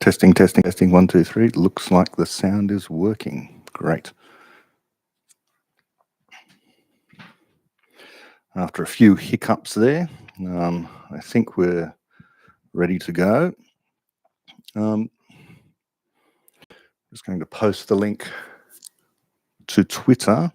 Testing, testing, testing, 1, 2, 3. Looks like the sound is working. Great. After a few hiccups there, I think we're ready to go. Just going to post the link to Twitter.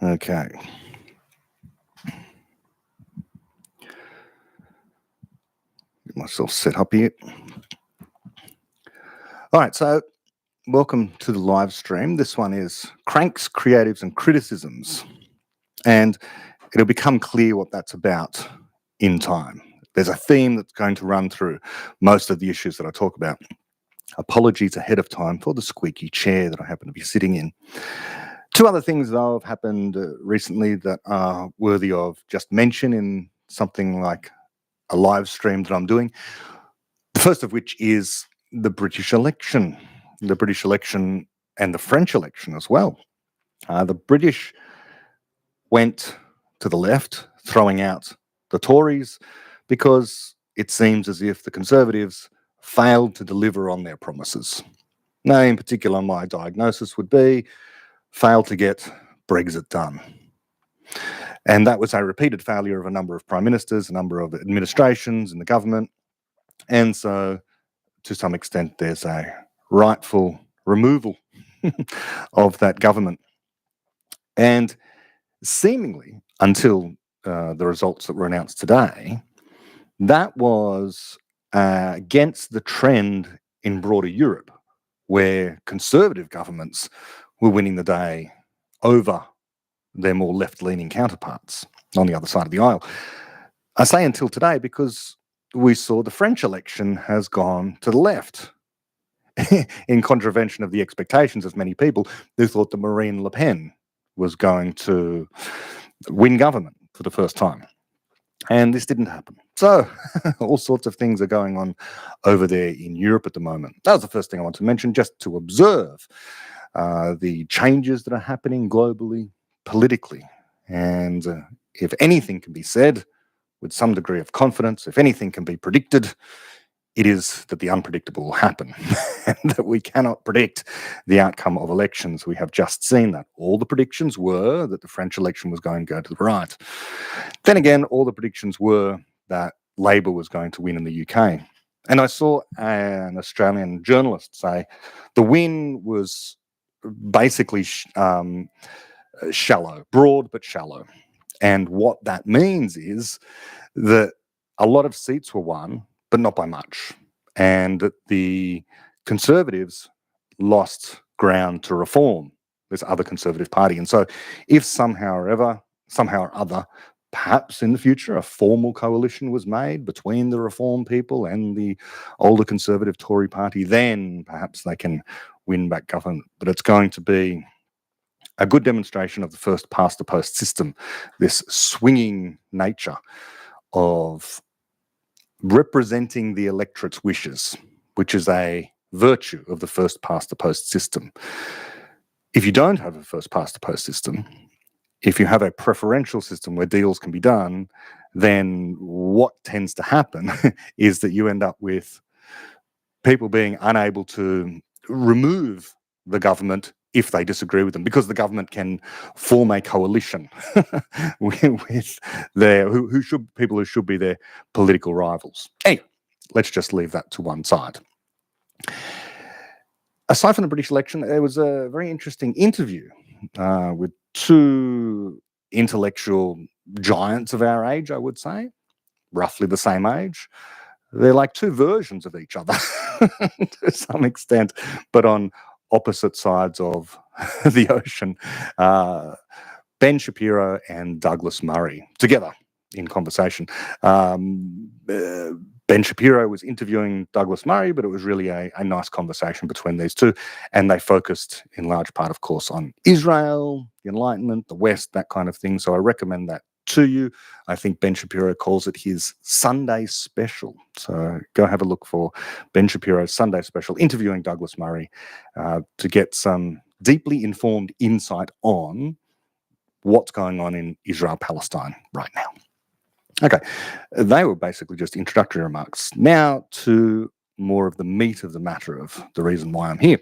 Okay. Get myself set up here. All right, so welcome to the live stream. This one is Cranks, Creatives and Criticisms. And it'll become clear what that's about in time. There's a theme that's going to run through most of the issues that I talk about. Apologies ahead of time for the squeaky chair that I happen to be sitting in. Two other things, though, have happened recently that are worthy of just mention in something like a live stream that I'm doing. The first of which is the British election. The British election and the French election as well. The British went to the left, throwing out the Tories, because it seems as if the Conservatives failed to deliver on their promises. Now, in particular, my diagnosis would be failed to get Brexit done. And that was a repeated failure of a number of prime ministers, a number of administrations in the government. And so, to some extent, there's a rightful removal of that government. And seemingly, until the results that were announced today, that was against the trend in broader Europe, where conservative governments were winning the day over their more left-leaning counterparts on the other side of the aisle. I say until today because we saw the French election has gone to the left, in contravention of the expectations of many people who thought that Marine Le Pen was going to win government for the first time. And this didn't happen. So all sorts of things are going on over there in Europe at the moment. That was the first thing I want to mention, just to observe the changes that are happening globally, politically. And if anything can be said with some degree of confidence, if anything can be predicted, it is that the unpredictable will happen and that we cannot predict the outcome of elections. We have just seen that. All the predictions were that the French election was going to go to the right. Then again, all the predictions were that Labour was going to win in the UK. And I saw an Australian journalist say the win was basically shallow, broad but shallow. And what that means is that a lot of seats were won, but not by much. And that the Conservatives lost ground to Reform, this other Conservative party. And so if somehow or other, perhaps in the future, a formal coalition was made between the Reform people and the older Conservative Tory party, then perhaps they can win back government. But it's going to be a good demonstration of the first past the post system, this swinging nature of representing the electorate's wishes, which is a virtue of the first past the post system. If you don't have a first past the post system, if you have a preferential system where deals can be done, then what tends to happen is that you end up with people being unable to remove the government if they disagree with them, because the government can form a coalition with their people who should be their political rivals. Anyway, let's just leave that to one side. Aside from the British election, there was a very interesting interview with two intellectual giants of our age, I would say. roughly the same age. They're like two versions of each other to some extent, but on opposite sides of the ocean. Ben Shapiro and Douglas Murray together in conversation. Ben Shapiro was interviewing Douglas Murray, but it was really a nice conversation between these two. And they focused in large part, of course, on Israel, the Enlightenment, the West, that kind of thing. So I recommend that to you. I think Ben Shapiro calls it his Sunday special. So go have a look for Ben Shapiro's Sunday special, interviewing Douglas Murray, to get some deeply informed insight on what's going on in Israel-Palestine right now. Okay, they were basically just introductory remarks. Now to more of the meat of the matter of the reason why I'm here.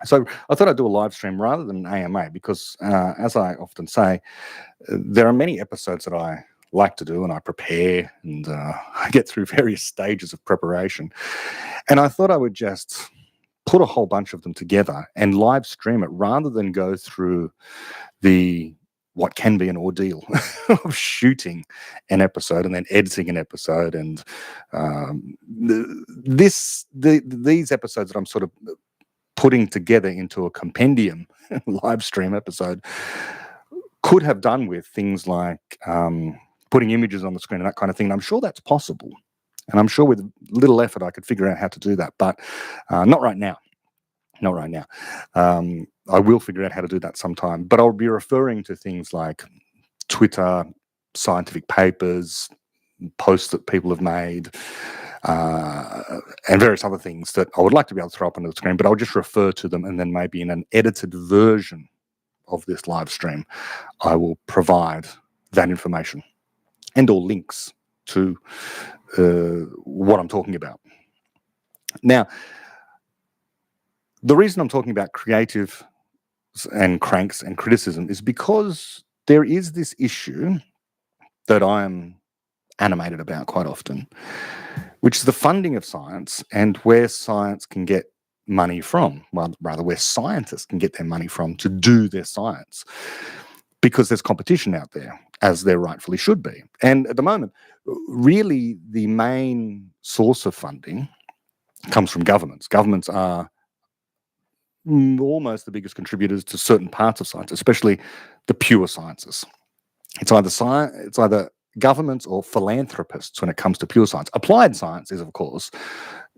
So I thought I'd do a live stream rather than an AMA because, as I often say, there are many episodes that I like to do and I prepare and I get through various stages of preparation. And I thought I would just put a whole bunch of them together and live stream it rather than go through what can be an ordeal of shooting an episode and then editing an episode. And these episodes that I'm sort of putting together into a compendium live stream episode could have done with things like putting images on the screen and that kind of thing. And I'm sure that's possible. And I'm sure with little effort I could figure out how to do that, but not right now. Not right now. I will figure out how to do that sometime, but I'll be referring to things like Twitter, scientific papers, posts that people have made, and various other things that I would like to be able to throw up on the screen, but I'll just refer to them, and then maybe in an edited version of this live stream, I will provide that information and all links to what I'm talking about. Now, the reason I'm talking about creative and cranks and criticism is because there is this issue that I'm animated about quite often, which is the funding of science and where science can get money from, well, rather where scientists can get their money from to do their science, because there's competition out there, as there rightfully should be. And at the moment, really the main source of funding comes from governments. Governments are almost the biggest contributors to certain parts of science, especially the pure sciences. It's either governments or philanthropists when it comes to pure science. Applied science is, of course,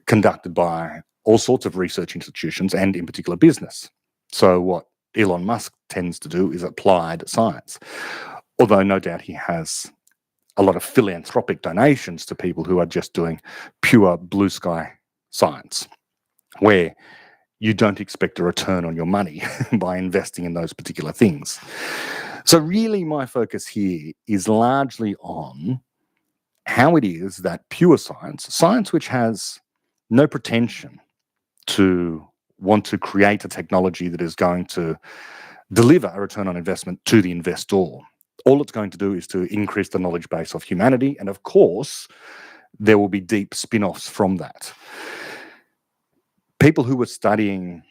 conducted by all sorts of research institutions and, in particular, business. So what Elon Musk tends to do is applied science, although no doubt he has a lot of philanthropic donations to people who are just doing pure blue sky science, where you don't expect a return on your money by investing in those particular things. So really my focus here is largely on how it is that pure science which has no pretension to want to create a technology that is going to deliver a return on investment to the investor. All it's going to do is to increase the knowledge base of humanity. And of course, there will be deep spin-offs from that. People who were studying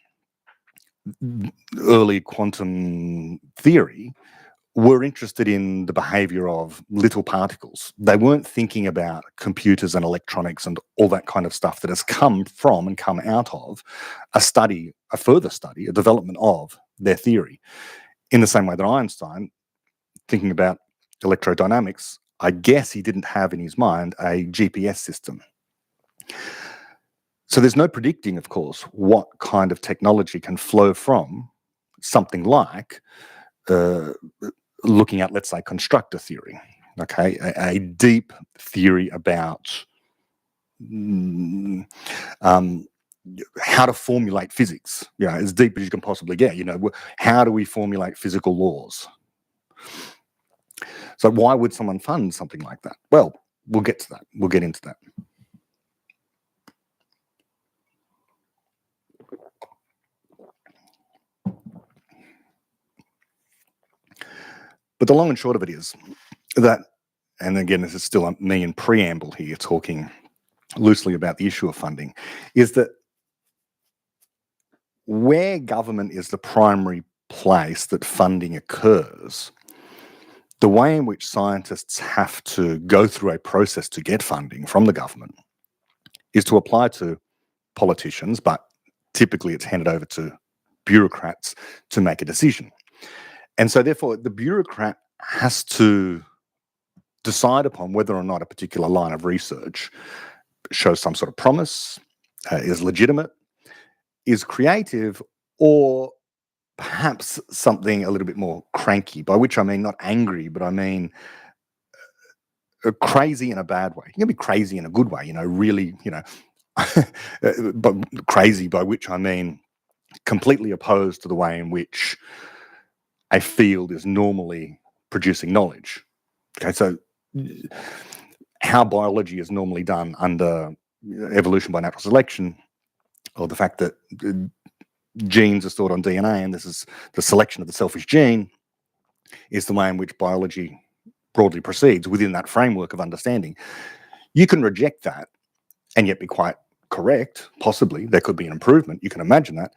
early quantum theory were interested in the behavior of little particles. They weren't thinking about computers and electronics and all that kind of stuff that has come from and come out of a further study, a development of their theory. In the same way that Einstein, thinking about electrodynamics, I guess he didn't have in his mind a GPS system. So there's no predicting, of course, what kind of technology can flow from something like looking at, let's say, constructor theory, okay, a deep theory about how to formulate physics, as deep as you can possibly get. How do we formulate physical laws? So why would someone fund something like that? Well, we'll get to that. We'll get into that. But the long and short of it is that, and again, this is still me in preamble here talking loosely about the issue of funding, is that where government is the primary place that funding occurs, the way in which scientists have to go through a process to get funding from the government is to apply to politicians, but typically it's handed over to bureaucrats to make a decision. And so therefore the bureaucrat has to decide upon whether or not a particular line of research shows some sort of promise, is legitimate, is creative, or perhaps something a little bit more cranky, by which I mean not angry, but I mean crazy in a bad way. You can be crazy in a good way, really, but crazy by which I mean completely opposed to the way in which a field is normally producing knowledge. Okay, so how biology is normally done under evolution by natural selection, or the fact that genes are stored on DNA and this is the selection of the selfish gene, is the way in which biology broadly proceeds within that framework of understanding. You can reject that and yet be quite correct. Possibly there could be an improvement. You can imagine that.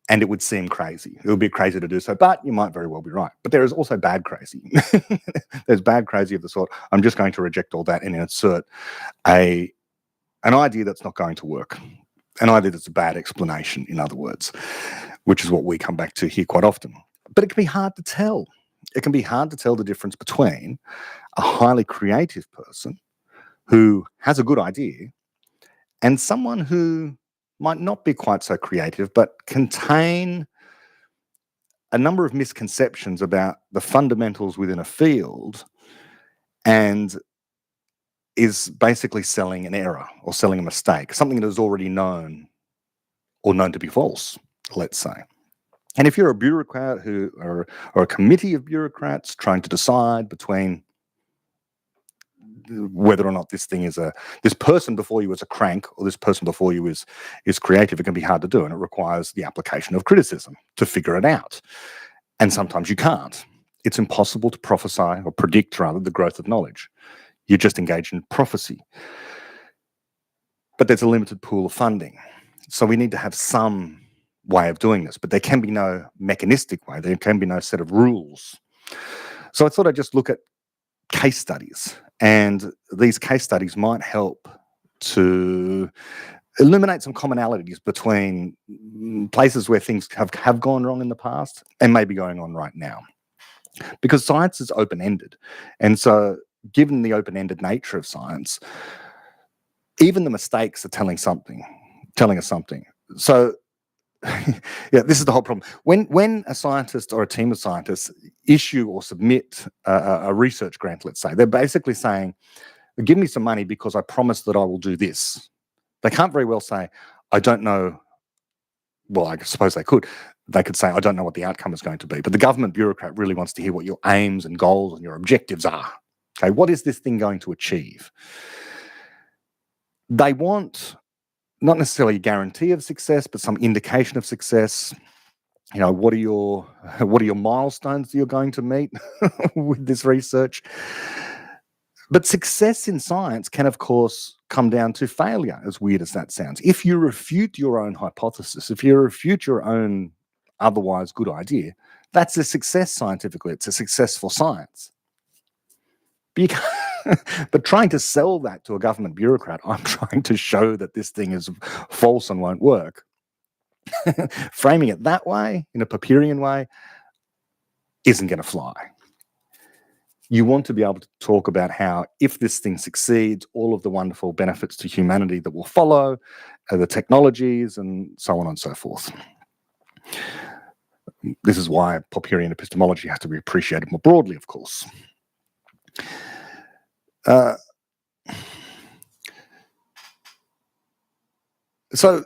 And it would seem crazy. It would be crazy to do so, but you might very well be right. But there is also bad crazy. There's bad crazy of the sort, I'm just going to reject all that and insert an idea that's not going to work. An idea that's a bad explanation, in other words, which is what we come back to here quite often. But it can be hard to tell. It can be hard to tell the difference between a highly creative person who has a good idea and someone who might not be quite so creative, but contain a number of misconceptions about the fundamentals within a field and is basically selling an error or selling a mistake, something that is already known or known to be false, let's say. And if you're a bureaucrat or a committee of bureaucrats trying to decide between whether or not this person before you is a crank or this person before you is creative, it can be hard to do, and it requires the application of criticism to figure it out. And sometimes you can't. It's impossible to prophesy or predict, rather, the growth of knowledge. You're just engaged in prophecy. But there's a limited pool of funding. So we need to have some way of doing this, but there can be no mechanistic way. There can be no set of rules. So I thought I'd just look at case studies, and these case studies might help to eliminate some commonalities between places where things have gone wrong in the past and may be going on right now. Because science is open-ended. And so given the open-ended nature of science, even the mistakes are telling us something. So yeah, this is the whole problem. When a scientist or a team of scientists issue or submit a research grant, let's say, they're basically saying, give me some money because I promise that I will do this. They can't very well say, I don't know. Well, I suppose they could. They could say, I don't know what the outcome is going to be. But the government bureaucrat really wants to hear what your aims and goals and your objectives are. Okay, what is this thing going to achieve? They want not necessarily a guarantee of success, but some indication of success. What are your milestones that you're going to meet with this research? But success in science can, of course, come down to failure, as weird as that sounds. If you refute your own hypothesis, if you refute your own otherwise good idea, that's a success scientifically. It's a successful science. But trying to sell that to a government bureaucrat, I'm trying to show that this thing is false and won't work. Framing it that way, in a Popperian way, isn't going to fly. You want to be able to talk about how, if this thing succeeds, all of the wonderful benefits to humanity that will follow, the technologies, and so on and so forth. This is why Popperian epistemology has to be appreciated more broadly, of course. So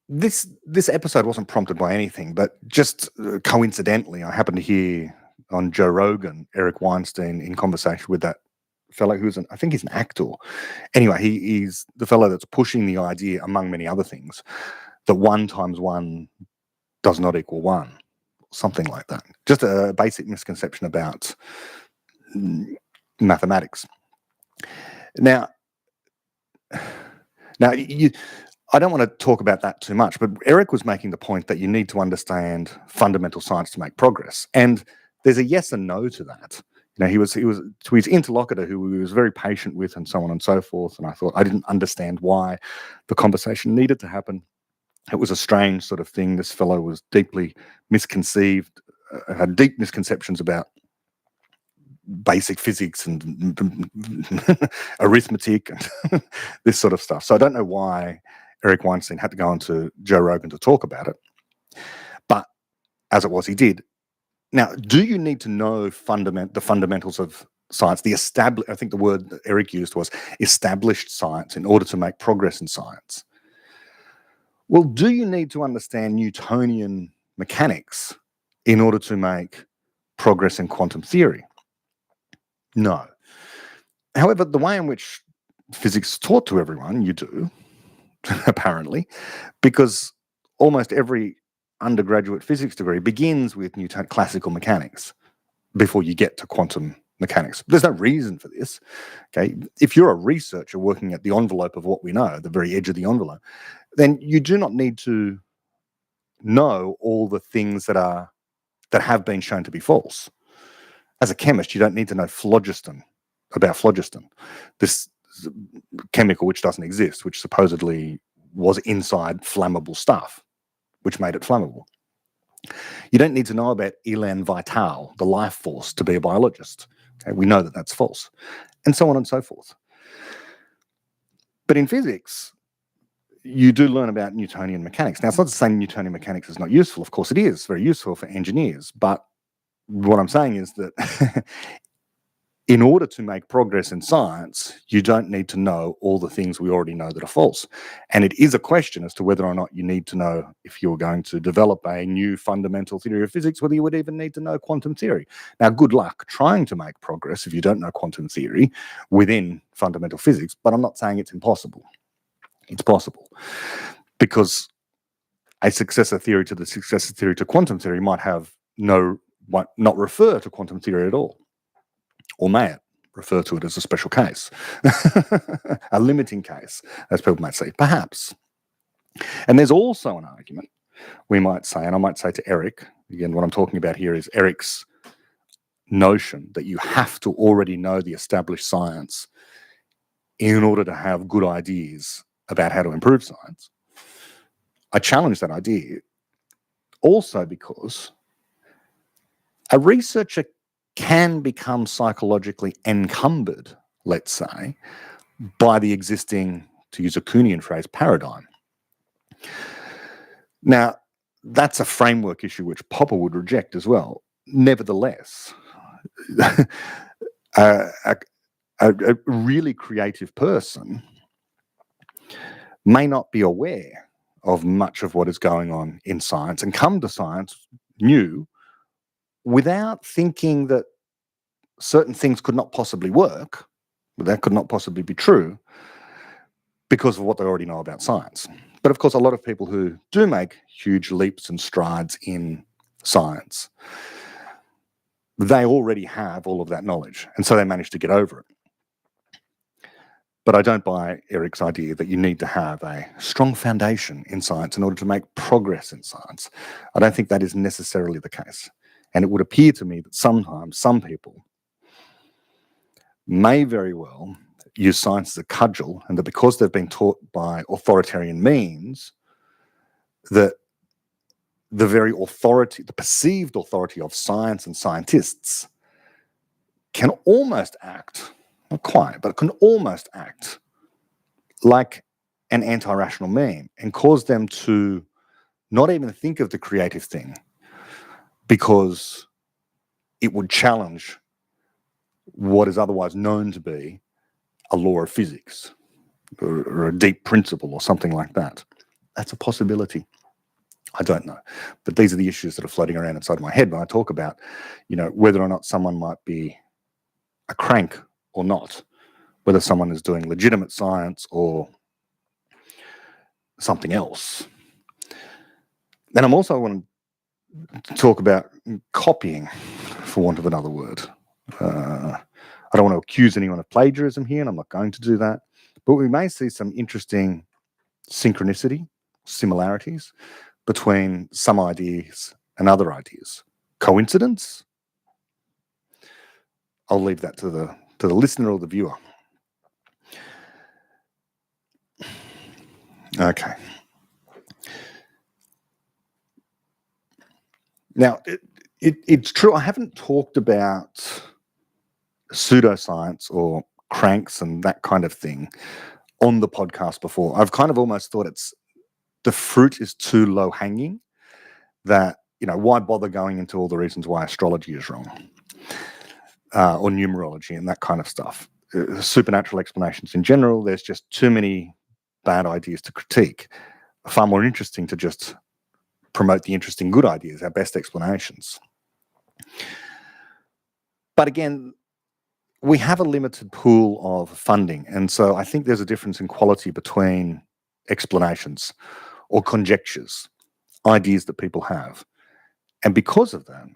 this episode wasn't prompted by anything, but just coincidentally, I happened to hear on Joe Rogan, Eric Weinstein, in conversation with that fellow I think he's an actor. Anyway, he's the fellow that's pushing the idea, among many other things, that 1 times 1 does not equal 1, something like that. Just a basic misconception about mathematics. Now, I don't want to talk about that too much, but Eric was making the point that you need to understand fundamental science to make progress. And there's a yes and no to that. He was to his interlocutor, who he was very patient with, and so on and so forth. And I thought I didn't understand why the conversation needed to happen. It was a strange sort of thing. This fellow was deeply misconceived, had deep misconceptions about basic physics and arithmetic and this sort of stuff. So I don't know why Eric Weinstein had to go on to Joe Rogan to talk about it. But as it was, he did. Now, do you need to know the fundamentals of science? I think the word that Eric used was established science in order to make progress in science. Well, do you need to understand Newtonian mechanics in order to make progress in quantum theory? No. However, the way in which physics is taught to everyone, you do, apparently, because almost every undergraduate physics degree begins with classical mechanics before you get to quantum mechanics. There's no reason for this. Okay, if you're a researcher working at the envelope of what we know, the very edge of the envelope, then you do not need to know all the things that have been shown to be false. As a chemist, you don't need to know about phlogiston, this chemical which doesn't exist, which supposedly was inside flammable stuff, which made it flammable. You don't need to know about elan vital, the life force, to be a biologist. Okay, we know that that's false, and so on and so forth. But in physics, you do learn about Newtonian mechanics. Now, it's not to say Newtonian mechanics is not useful. Of course, it is very useful for engineers. But what I'm saying is that in order to make progress in science, you don't need to know all the things we already know that are false. And it is a question as to whether or not you need to know, if you're going to develop a new fundamental theory of physics, whether you would even need to know quantum theory. Now, good luck trying to make progress if you don't know quantum theory within fundamental physics, but I'm not saying it's impossible. It's possible, because a successor theory to the successor theory to quantum theory might not refer to quantum theory at all. Or may it refer to it as a special case, a limiting case, as people might say, perhaps. And there's also an argument we might say, and I might say to Eric, again, what I'm talking about here is Eric's notion that you have to already know the established science in order to have good ideas about how to improve science. I challenge that idea also because a researcher can become psychologically encumbered, let's say, by the existing, to use a Kuhnian phrase, paradigm. Now, that's a framework issue which Popper would reject as well. Nevertheless, a really creative person may not be aware of much of what is going on in science and come to science new without thinking that certain things could not possibly work, that could not possibly be true, because of what they already know about science. But of course, a lot of people who do make huge leaps and strides in science, they already have all of that knowledge, and so they manage to get over it. But I don't buy Eric's idea that you need to have a strong foundation in science in order to make progress in science. I don't think that is necessarily the case. And it would appear to me that sometimes some people may very well use science as a cudgel, and that because they've been taught by authoritarian means, that the very authority, the perceived authority of science and scientists can almost act, not quite, but can almost act like an anti-rational meme and cause them to not even think of the creative thing because it would challenge what is otherwise known to be a law of physics or a deep principle or something like that. That's a possibility. I don't know. But these are the issues that are floating around inside my head when I talk about, whether or not someone might be a crank or not, whether someone is doing legitimate science or something else. And I'm also want to talk about copying, for want of another word. I don't want to accuse anyone of plagiarism here, and I'm not going to do that. But we may see some interesting synchronicity, similarities between some ideas and other ideas. Coincidence? I'll leave that to the listener or the viewer. Okay. Now, it's true, I haven't talked about pseudoscience or cranks and that kind of thing on the podcast before. I've kind of almost thought the fruit is too low hanging, that, why bother going into all the reasons why astrology is wrong, or numerology and that kind of stuff. Supernatural explanations in general, there's just too many bad ideas to critique. Far more interesting to just promote the interesting good ideas, our best explanations. But again, we have a limited pool of funding, and so I think there's a difference in quality between explanations or conjectures, ideas that people have. And because of that,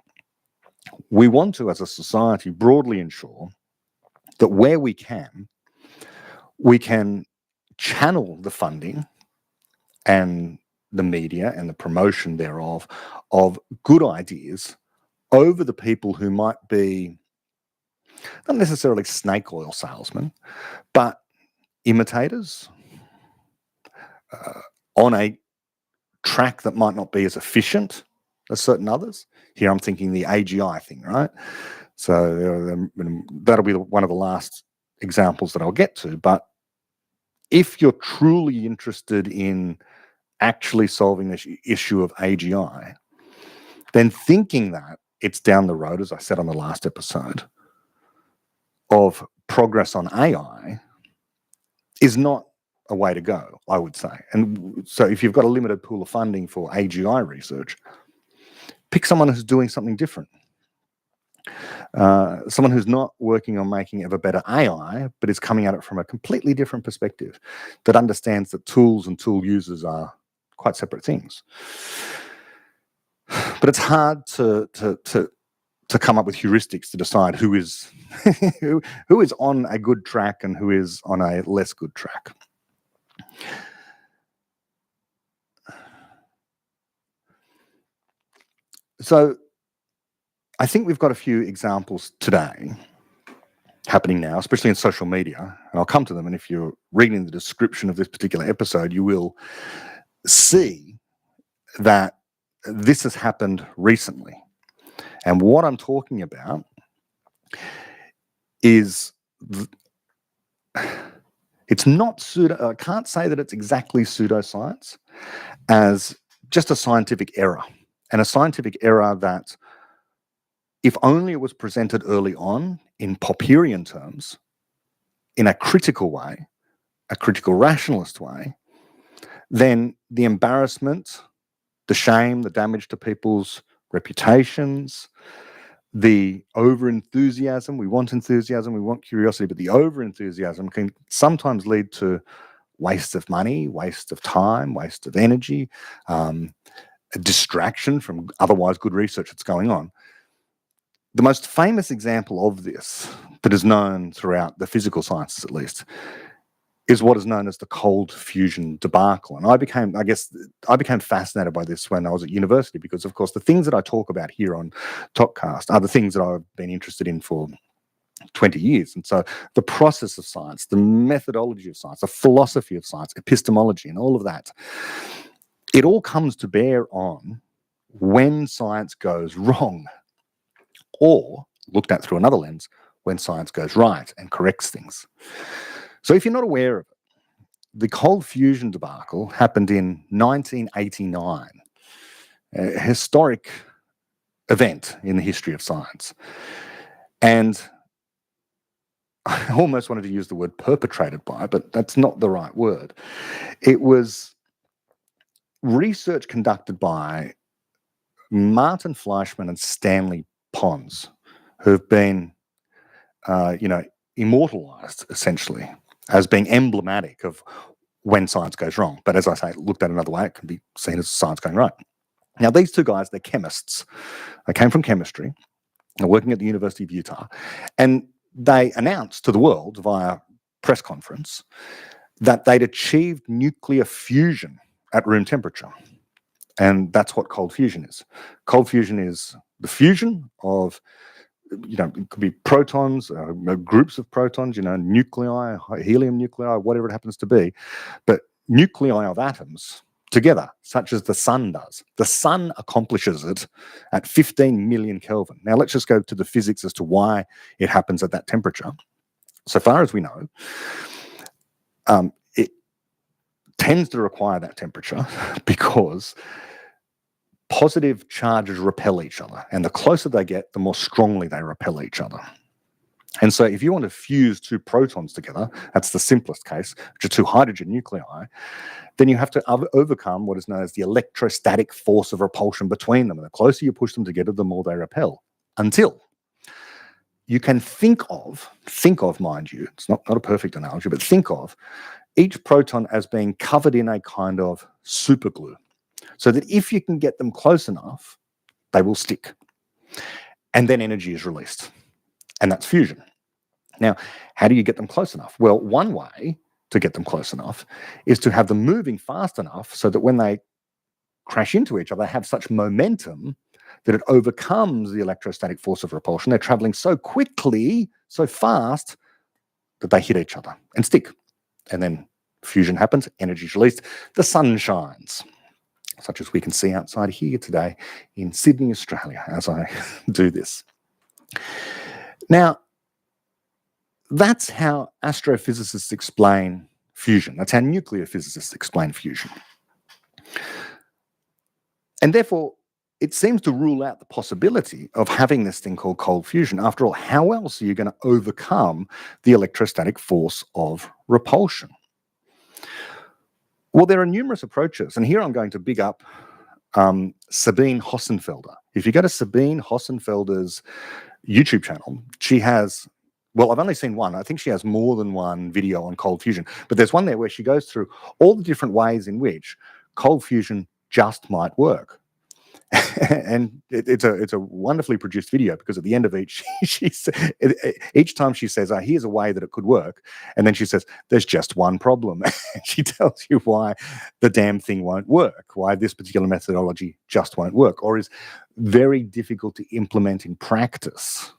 we want to, as a society, broadly ensure that where we can channel the funding and the media and the promotion thereof of good ideas over the people who might be not necessarily snake oil salesmen, but imitators on a track that might not be as efficient as certain others. Here I'm thinking the AGI thing, right? So that'll be one of the last examples that I'll get to. But if you're truly interested in actually solving this issue of AGI, then thinking that it's down the road, as I said on the last episode, of progress on AI is not a way to go, I would say. And so if you've got a limited pool of funding for AGI research, pick someone who's doing something different. Someone who's not working on making ever better AI, but is coming at it from a completely different perspective, that understands that tools and tool users are quite separate things. But it's hard to come up with heuristics to decide who is who is on a good track and who is on a less good track. So I think we've got a few examples today happening now, especially in social media, and I'll come to them. And if you're reading the description of this particular episode, you will see that this has happened recently. And what I'm talking about is it's not pseudo. I can't say that it's exactly pseudoscience, as just a scientific error, and a scientific error that, if only it was presented early on in Popperian terms, in a critical way, a critical rationalist way, then the embarrassment, the shame, the damage to people's reputations, the over-enthusiasm, we want curiosity, but the over-enthusiasm can sometimes lead to waste of money, waste of time, waste of energy, a distraction from otherwise good research that's going on. The most famous example of this, that is known throughout the physical sciences at least, is what is known as the cold fusion debacle. And I became fascinated by this when I was at university, because, of course, the things that I talk about here on Topcast are the things that I've been interested in for 20 years. And so the process of science, the methodology of science, the philosophy of science, epistemology, and all of that, it all comes to bear on when science goes wrong, or, looked at through another lens, when science goes right and corrects things. So if you're not aware of it, the cold fusion debacle happened in 1989, a historic event in the history of science. And I almost wanted to use the word perpetrated by, but that's not the right word. It was research conducted by Martin Flieshmann and Stanley Pons, who've been, immortalized, essentially, as being emblematic of when science goes wrong. But as I say, looked at another way, it can be seen as science going right. Now, these two guys, they're chemists. They came from chemistry. They're working at the University of Utah. And they announced to the world via press conference that they'd achieved nuclear fusion at room temperature. And that's what cold fusion is. Cold fusion is the fusion of it could be protons, groups of protons, nuclei, helium nuclei, whatever it happens to be. But nuclei of atoms together, such as the sun does. The sun accomplishes it at 15 million Kelvin. Now, let's just go to the physics as to why it happens at that temperature. So far as we know, it tends to require that temperature because positive charges repel each other. And the closer they get, the more strongly they repel each other. And so if you want to fuse two protons together, that's the simplest case, which are two hydrogen nuclei, then you have to overcome what is known as the electrostatic force of repulsion between them. And the closer you push them together, the more they repel. Until you can think of, mind you, it's not a perfect analogy, but think of each proton as being covered in a kind of superglue, so that if you can get them close enough, they will stick. And then energy is released. And that's fusion. Now, how do you get them close enough? Well, one way to get them close enough is to have them moving fast enough so that when they crash into each other, they have such momentum that it overcomes the electrostatic force of repulsion. They're traveling so quickly, so fast, that they hit each other and stick. And then fusion happens, energy is released, the sun shines, such as we can see outside here today in Sydney, Australia, as I do this. Now, that's how astrophysicists explain fusion. That's how nuclear physicists explain fusion. And therefore, it seems to rule out the possibility of having this thing called cold fusion. After all, how else are you going to overcome the electrostatic force of repulsion? Well, there are numerous approaches. And here I'm going to big up Sabine Hossenfelder. If you go to Sabine Hossenfelder's YouTube channel, she has, well, I've only seen one. I think she has more than one video on cold fusion. But there's one there where she goes through all the different ways in which cold fusion just might work. And it's a wonderfully produced video, because at the end of each time she says, here's a way that it could work, and then she says, there's just one problem. She tells you why the damn thing won't work, why this particular methodology just won't work, or is very difficult to implement in practice.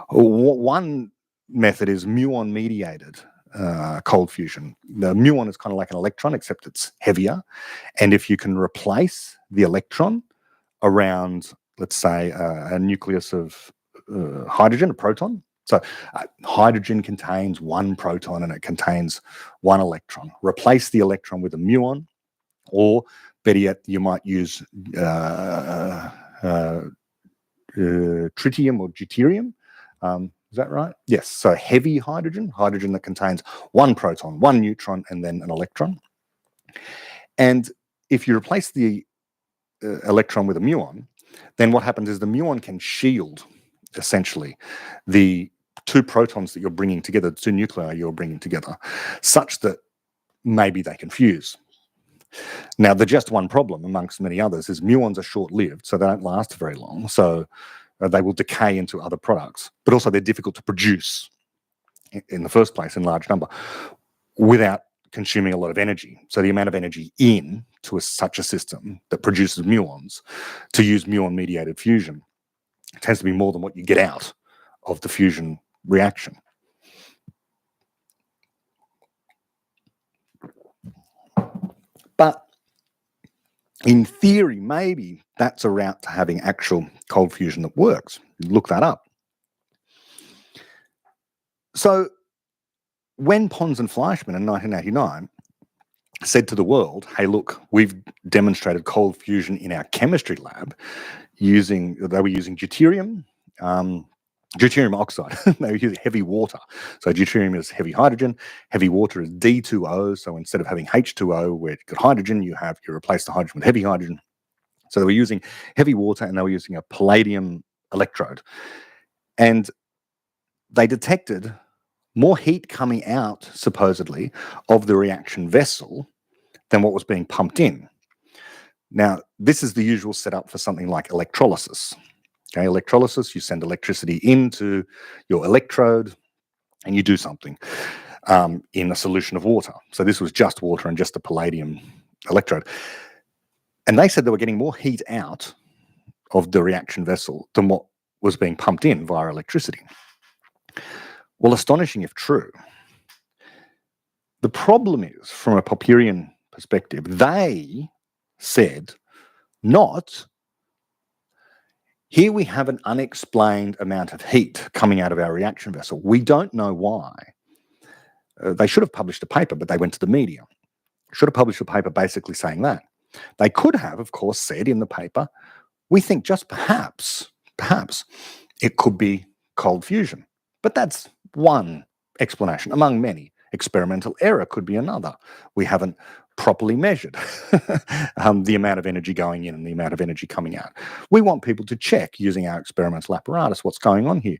One method is muon mediated cold fusion. The muon is kind of like an electron, except it's heavier. And if you can replace the electron around, let's say, a nucleus of hydrogen, a proton. So hydrogen contains one proton and it contains one electron. Replace the electron with a muon, or better yet, you might use tritium or deuterium. Is that right? Yes. So heavy hydrogen that contains one proton, one neutron, and then an electron. And if you replace the electron with a muon, then what happens is the muon can shield, essentially, the two protons that you're bringing together, the two nuclei you're bringing together, such that maybe they can fuse. Now, the just one problem, amongst many others, is muons are short-lived, so they don't last very long. So they will decay into other products, but also they're difficult to produce in the first place in large number without consuming a lot of energy. So the amount of energy in to such a system that produces muons to use muon-mediated fusion tends to be more than what you get out of the fusion reaction. But in theory, maybe that's a route to having actual cold fusion that works. Look that up. So when Pons and Flieshmann in 1989 said to the world, hey, look, we've demonstrated cold fusion in our chemistry lab they were using deuterium oxide. They were using heavy water. So deuterium is heavy hydrogen. Heavy water is D2O. So instead of having H2O, where you've got hydrogen, you replace the hydrogen with heavy hydrogen. So they were using heavy water, and they were using a palladium electrode. And they detected more heat coming out, supposedly, of the reaction vessel than what was being pumped in. Now, this is the usual setup for something like electrolysis. Okay, electrolysis, you send electricity into your electrode and you do something in a solution of water. So this was just water and just a palladium electrode. And they said they were getting more heat out of the reaction vessel than what was being pumped in via electricity. Well, astonishing if true. The problem is, from a Popperian perspective, they said not, here we have an unexplained amount of heat coming out of our reaction vessel. We don't know why. They should have published a paper, but they went to the media. Should have published a paper basically saying that. They could have, of course, said in the paper, we think just perhaps it could be cold fusion. But that's one explanation among many. Experimental error could be another. We haven't properly measured the amount of energy going in and the amount of energy coming out. We want people to check using our experimental apparatus what's going on here.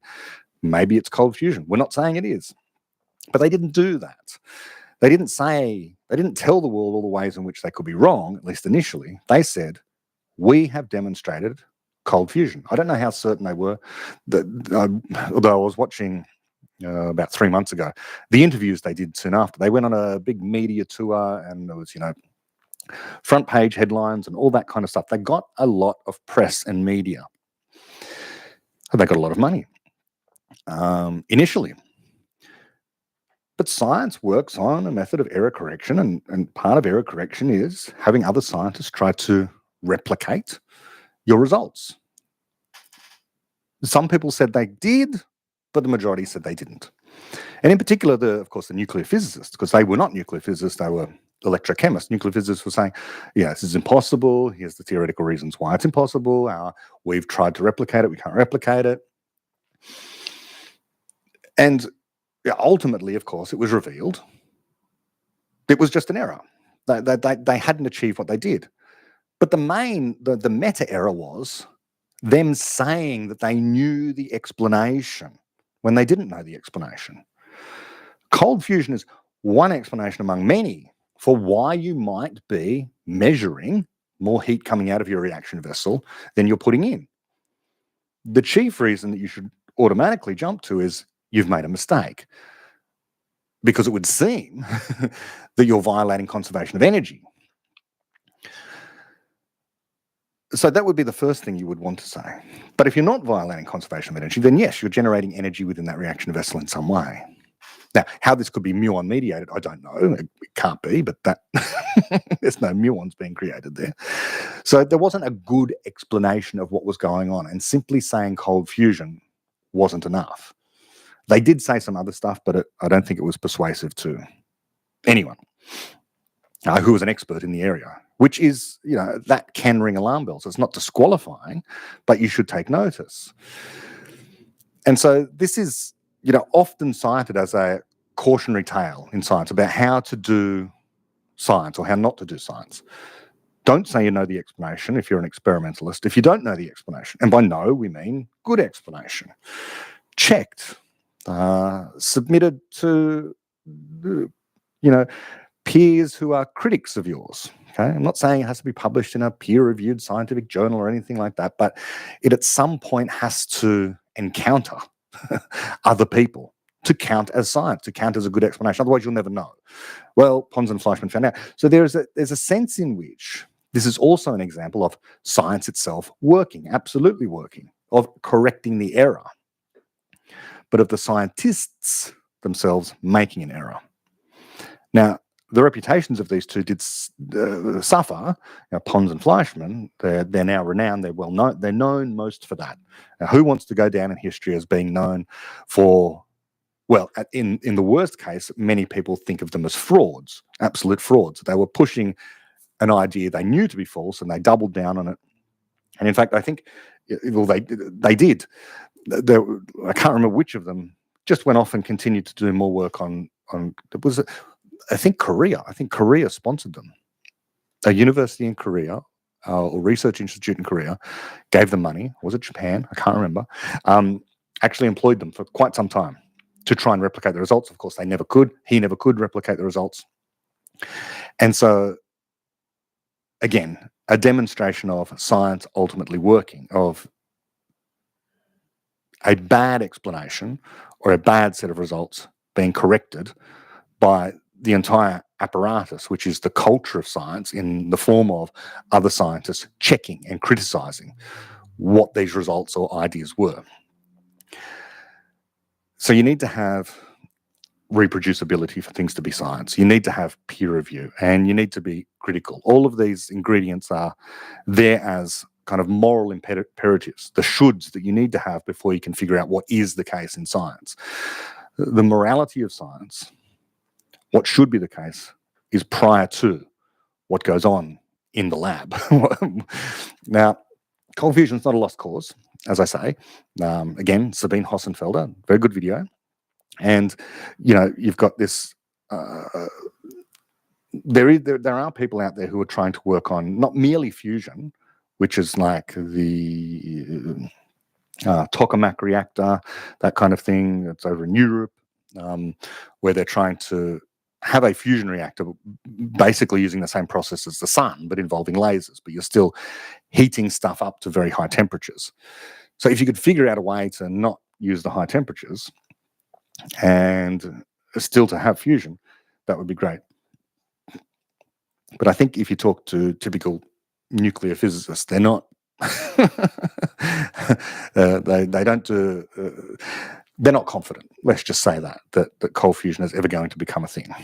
Maybe it's cold fusion. We're not saying it is. But they didn't do that. They didn't tell the world all the ways in which they could be wrong, at least initially. They said, we have demonstrated cold fusion. I don't know how certain they were. Although I was watching about 3 months ago, the interviews they did soon after. They went on a big media tour and there was, front page headlines and all that kind of stuff. They got a lot of press and media. They got a lot of money initially. But science works on a method of error correction, and part of error correction is having other scientists try to replicate your results. Some people said they did, but the majority said they didn't. And in particular, of course, the nuclear physicists, because they were not nuclear physicists, they were electrochemists. Nuclear physicists were saying, this is impossible. Here's the theoretical reasons why it's impossible. We've tried to replicate it. We can't replicate it. And ultimately, of course, it was revealed it was just an error. They hadn't achieved what they did. But the meta error was them saying that they knew the explanation when they didn't know the explanation. Cold fusion is one explanation among many for why you might be measuring more heat coming out of your reaction vessel than you're putting in. The chief reason that you should automatically jump to is you've made a mistake, because it would seem that you're violating conservation of energy. So that would be the first thing you would want to say. But if you're not violating conservation of energy, then yes, you're generating energy within that reaction vessel in some way. Now, how this could be muon mediated, I don't know. It can't be, but there's no muons being created there. So there wasn't a good explanation of what was going on, and simply saying cold fusion wasn't enough. They did say some other stuff, but I don't think it was persuasive to anyone who was an expert in the area, which is, that can ring alarm bells. It's not disqualifying, but you should take notice. And so this is, often cited as a cautionary tale in science about how to do science or how not to do science. Don't say you know the explanation if you're an experimentalist. If you don't know the explanation, and by no, we mean good explanation, checked, submitted to, peers who are critics of yours. Okay, I'm not saying it has to be published in a peer-reviewed scientific journal or anything like that, but it at some point has to encounter other people to count as science, to count as a good explanation. Otherwise, you'll never know. Well, Pons and Flieshmann found out. So there's a sense in which this is also an example of science itself working, absolutely working, of correcting the error, but of the scientists themselves making an error. Now, the reputations of these two did suffer. Pons and Flieshmann, they're now renowned. They're well known. They're known most for that. Now, who wants to go down in history as being known for? Well, in the worst case, many people think of them as frauds, absolute frauds. They were pushing an idea they knew to be false, and they doubled down on it. And in fact, I think, well, they did. I can't remember which of them just went off and continued to do more work on. It was, I think, Korea. I think Korea sponsored them. A university in Korea, or research institute in Korea, gave them money. Was it Japan? I can't remember. Actually employed them for quite some time to try and replicate the results. Of course, they never could. He never could replicate the results. And so, again, a demonstration of science ultimately working, of a bad explanation or a bad set of results being corrected by the entire apparatus, which is the culture of science in the form of other scientists checking and criticizing what these results or ideas were. So you need to have reproducibility for things to be science. You need to have peer review, and you need to be critical. All of these ingredients are there as kind of moral imperatives, the shoulds that you need to have before you can figure out what is the case in science. The morality of science, what should be the case, is prior to what goes on in the lab. Now, cold fusion is not a lost cause, as I say. Again, Sabine Hossenfelder, very good video. And, you've got this, there are people out there who are trying to work on not merely fusion, which is like the tokamak reactor, that kind of thing. It's over in Europe, where they're trying to have a fusion reactor basically using the same process as the sun, but involving lasers, but you're still heating stuff up to very high temperatures. So if you could figure out a way to not use the high temperatures and still to have fusion, that would be great. But I think if you talk to typical nuclear physicists, they're not they don't do they're not confident, let's just say that cold fusion is ever going to become a thing.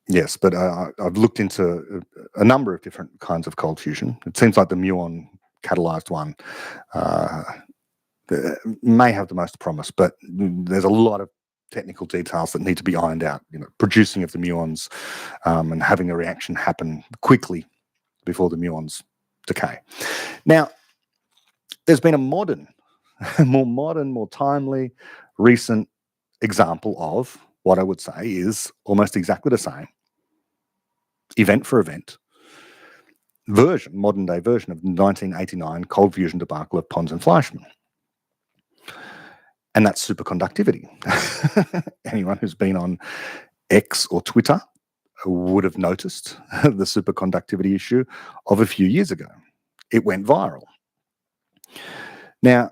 Yes, but I've looked into a number of different kinds of cold fusion. It seems like the muon catalyzed one may have the most promise, but there's a lot of technical details that need to be ironed out. Producing of the muons and having a reaction happen quickly before the muons decay. Now, there's been a more timely, recent example of what I would say is almost exactly the same, event for event, modern day version of the 1989 cold fusion debacle of Pons and Flieshmann. And that's superconductivity. Anyone who's been on X or Twitter would have noticed the superconductivity issue of a few years ago. It went viral. Now,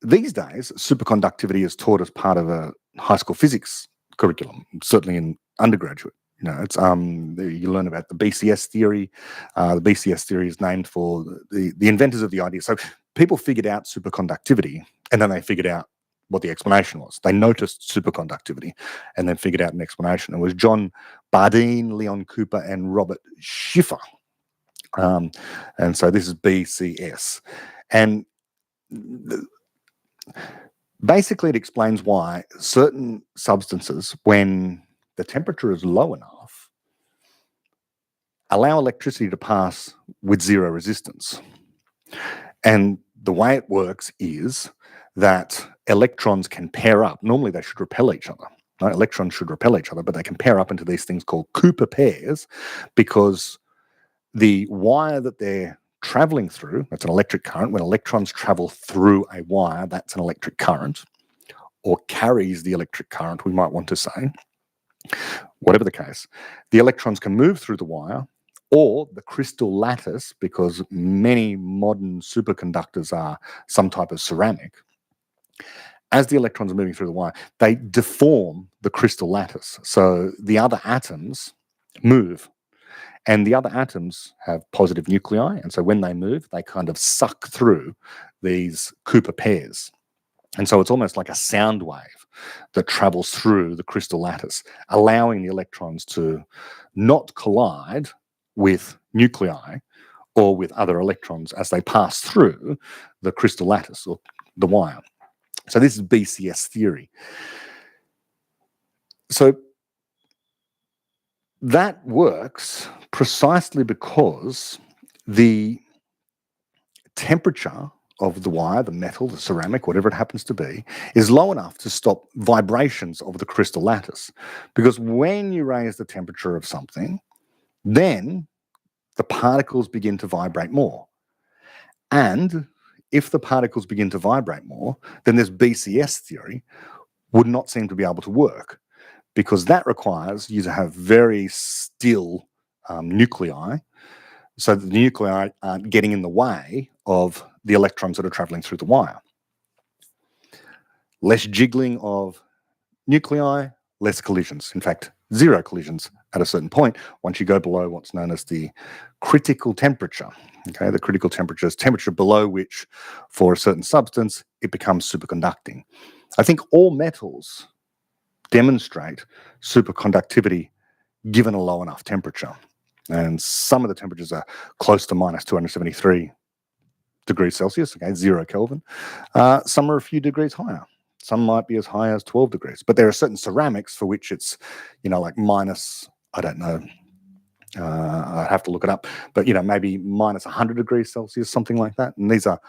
these days, superconductivity is taught as part of a high school physics curriculum, certainly in undergraduate. It's you learn about the BCS theory. The BCS theory is named for the inventors of the idea. So people figured out superconductivity, and then they figured out what the explanation was. They noticed superconductivity and then figured out an explanation. It was John Bardeen, Leon Cooper, and Robert Schiffer. And so this is BCS. And basically it explains why certain substances, when the temperature is low enough, allow electricity to pass with zero resistance. And the way it works is that electrons can pair up. Normally they should repel each other. Right? Electrons should repel each other, but they can pair up into these things called Cooper pairs, because the wire that they're traveling through, that's an electric current. When electrons travel through a wire, that's an electric current, or carries the electric current, we might want to say. Whatever the case, the electrons can move through the wire, or the crystal lattice, because many modern superconductors are some type of ceramic. As the electrons are moving through the wire, they deform the crystal lattice. So the other atoms move, and the other atoms have positive nuclei. And so when they move, they kind of suck through these Cooper pairs. And so it's almost like a sound wave that travels through the crystal lattice, allowing the electrons to not collide with nuclei or with other electrons as they pass through the crystal lattice or the wire. So this is BCS theory. So that works precisely because the temperature of the wire, the metal, the ceramic, whatever it happens to be, is low enough to stop vibrations of the crystal lattice. Because when you raise the temperature of something, then the particles begin to vibrate more. And if the particles begin to vibrate more, then this BCS theory would not seem to be able to work, because that requires you to have very still nuclei, so that the nuclei aren't getting in the way of the electrons that are traveling through the wire. Less jiggling of nuclei, less collisions. In fact, zero collisions at a certain point once you go below what's known as the critical temperature. Okay, the critical temperature is temperature below which, for a certain substance, it becomes superconducting. I think all metals demonstrate superconductivity given a low enough temperature. And some of the temperatures are close to minus 273 degrees Celsius, okay, 0 Kelvin. Some are a few degrees higher. Some might be as high as 12 degrees. But there are certain ceramics for which it's, like minus, I don't know, I'd have to look it up, but, maybe minus 100 degrees Celsius, something like that. And these are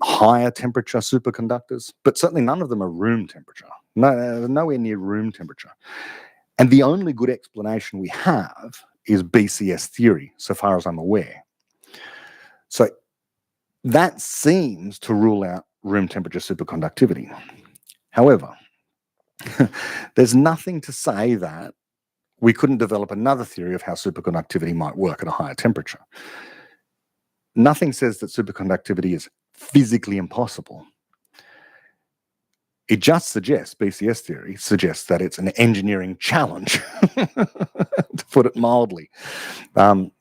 higher temperature superconductors, but certainly none of them are room temperature. No, nowhere near room temperature. And the only good explanation we have is BCS theory, so far as I'm aware. So that seems to rule out room temperature superconductivity. However, there's nothing to say that we couldn't develop another theory of how superconductivity might work at a higher temperature. Nothing says that superconductivity is physically impossible. It just suggests, BCS theory suggests that it's an engineering challenge, to put it mildly. And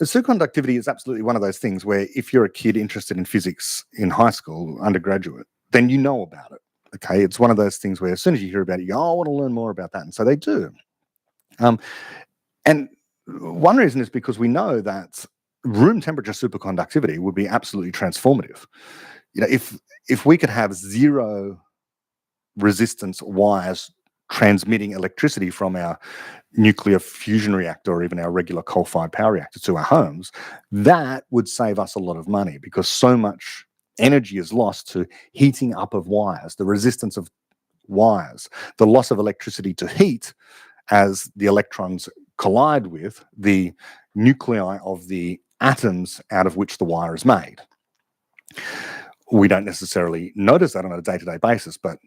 superconductivity is absolutely one of those things where if you're a kid interested in physics in high school, undergraduate, then you know about it. Okay, it's one of those things where as soon as you hear about it, you go, oh, I want to learn more about that. And so they do. And one reason is because we know that room temperature superconductivity would be absolutely transformative. If we could have zero resistance wires transmitting electricity from our nuclear fusion reactor or even our regular coal-fired power reactor to our homes, that would save us a lot of money because so much energy is lost to heating up of wires, the resistance of wires, the loss of electricity to heat as the electrons collide with the nuclei of the atoms out of which the wire is made. We don't necessarily notice that on a day-to-day basis, but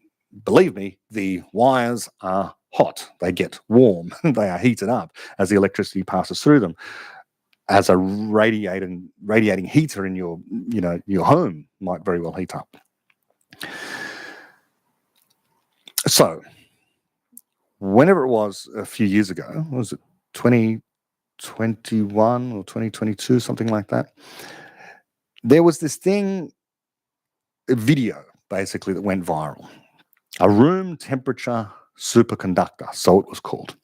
believe me, the wires are hot. They get warm. They are heated up as the electricity passes through them. As a radiating heater in your home might very well heat up. So, whenever it was a few years ago, was it 2021 or 2022, something like that, there was this thing, a video basically that went viral. A room temperature superconductor, so it was called.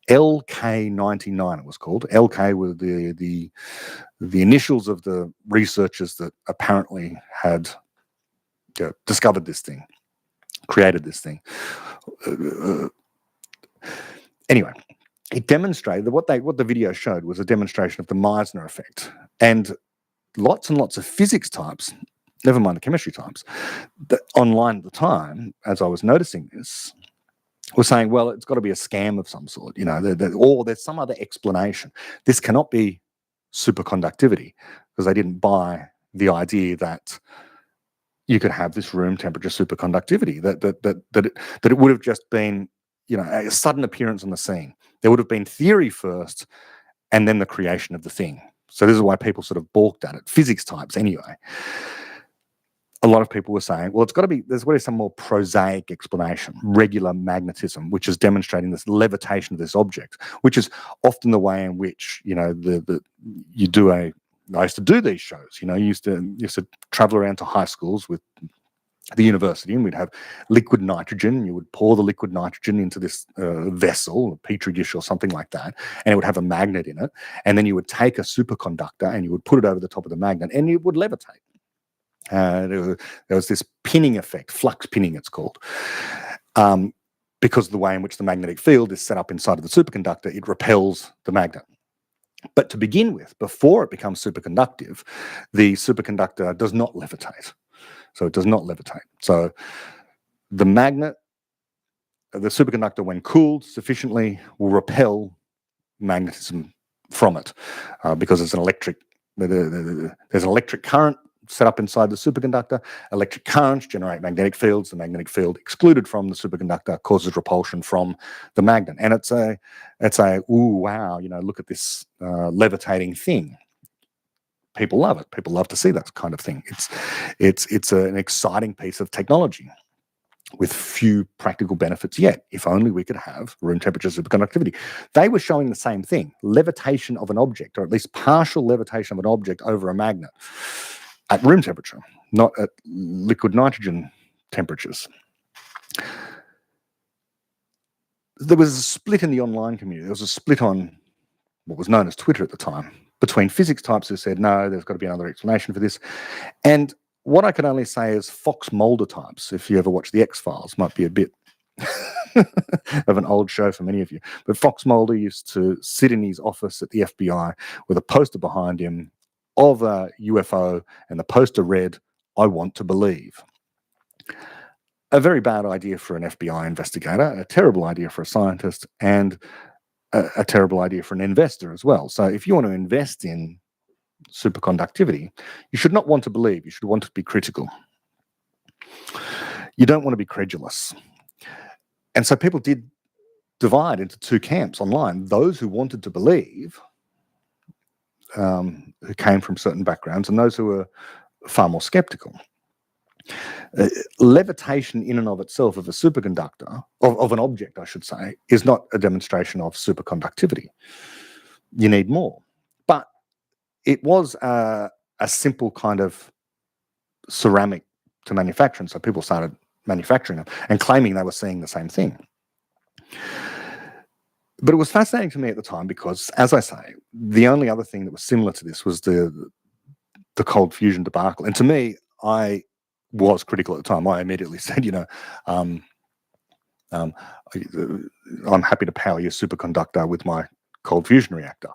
LK99 it was called. LK were the initials of the researchers that apparently had discovered this thing, created this thing. Anyway, it demonstrated that what the video showed was a demonstration of the Meissner effect. And lots of physics types, never mind the chemistry types, that online at the time, as I was noticing this, were saying, well, it's got to be a scam of some sort, or there's some other explanation. This cannot be superconductivity, because they didn't buy the idea that you could have this room temperature superconductivity, that it would have just been, a sudden appearance on the scene. There would have been theory first, and then the creation of the thing. So this is why people sort of balked at it, physics types anyway. A lot of people were saying, well, there's got to be some more prosaic explanation, regular magnetism, which is demonstrating this levitation of this object, which is often the way in which, you do I used to do these shows, you used to travel around to high schools with the university, and we'd have liquid nitrogen. You would pour the liquid nitrogen into this vessel, a petri dish or something like that, and it would have a magnet in it. And then you would take a superconductor and you would put it over the top of the magnet, and it would levitate. There was this pinning effect, flux pinning it's called, because of the way in which the magnetic field is set up inside of the superconductor, it repels the magnet. But to begin with, before it becomes superconductive, the superconductor does not levitate. So it does not levitate. So the superconductor, when cooled sufficiently, will repel magnetism from it, because there's an electric current set up inside the superconductor. Electric currents generate magnetic fields. The magnetic field excluded from the superconductor causes repulsion from the magnet. And it's a ooh, wow, look at this levitating thing. People love it. People love to see that kind of thing. It's an exciting piece of technology. with few practical benefits yet. If only we could have room temperature superconductivity. They were showing the same thing, levitation of an object, or at least partial levitation of an object over a magnet at room temperature, not at liquid nitrogen temperatures. There was a split in the online community. There was a split on what was known as Twitter at the time, between physics types who said, no, there's got to be another explanation for this. And what I can only say is Fox Mulder types, if you ever watch The X-Files, might be a bit of an old show for many of you. But Fox Mulder used to sit in his office at the FBI with a poster behind him of a UFO, and the poster read, "I want to believe." A very bad idea for an FBI investigator, a terrible idea for a scientist, and a terrible idea for an investor as well. So if you want to invest in superconductivity, you should not want to believe, you should want to be critical. You don't want to be credulous. And so people did divide into two camps online: those who wanted to believe, who came from certain backgrounds, and those who were far more skeptical. Levitation in and of itself of a superconductor, of an object, I should say, is not a demonstration of superconductivity. You need more. But it was a simple kind of ceramic to manufacture, and so people started manufacturing them and claiming they were seeing the same thing. But it was fascinating to me at the time because, as I say, the only other thing that was similar to this was the cold fusion debacle. And to me, I was critical at the time. I immediately said, I'm happy to power your superconductor with my cold fusion reactor.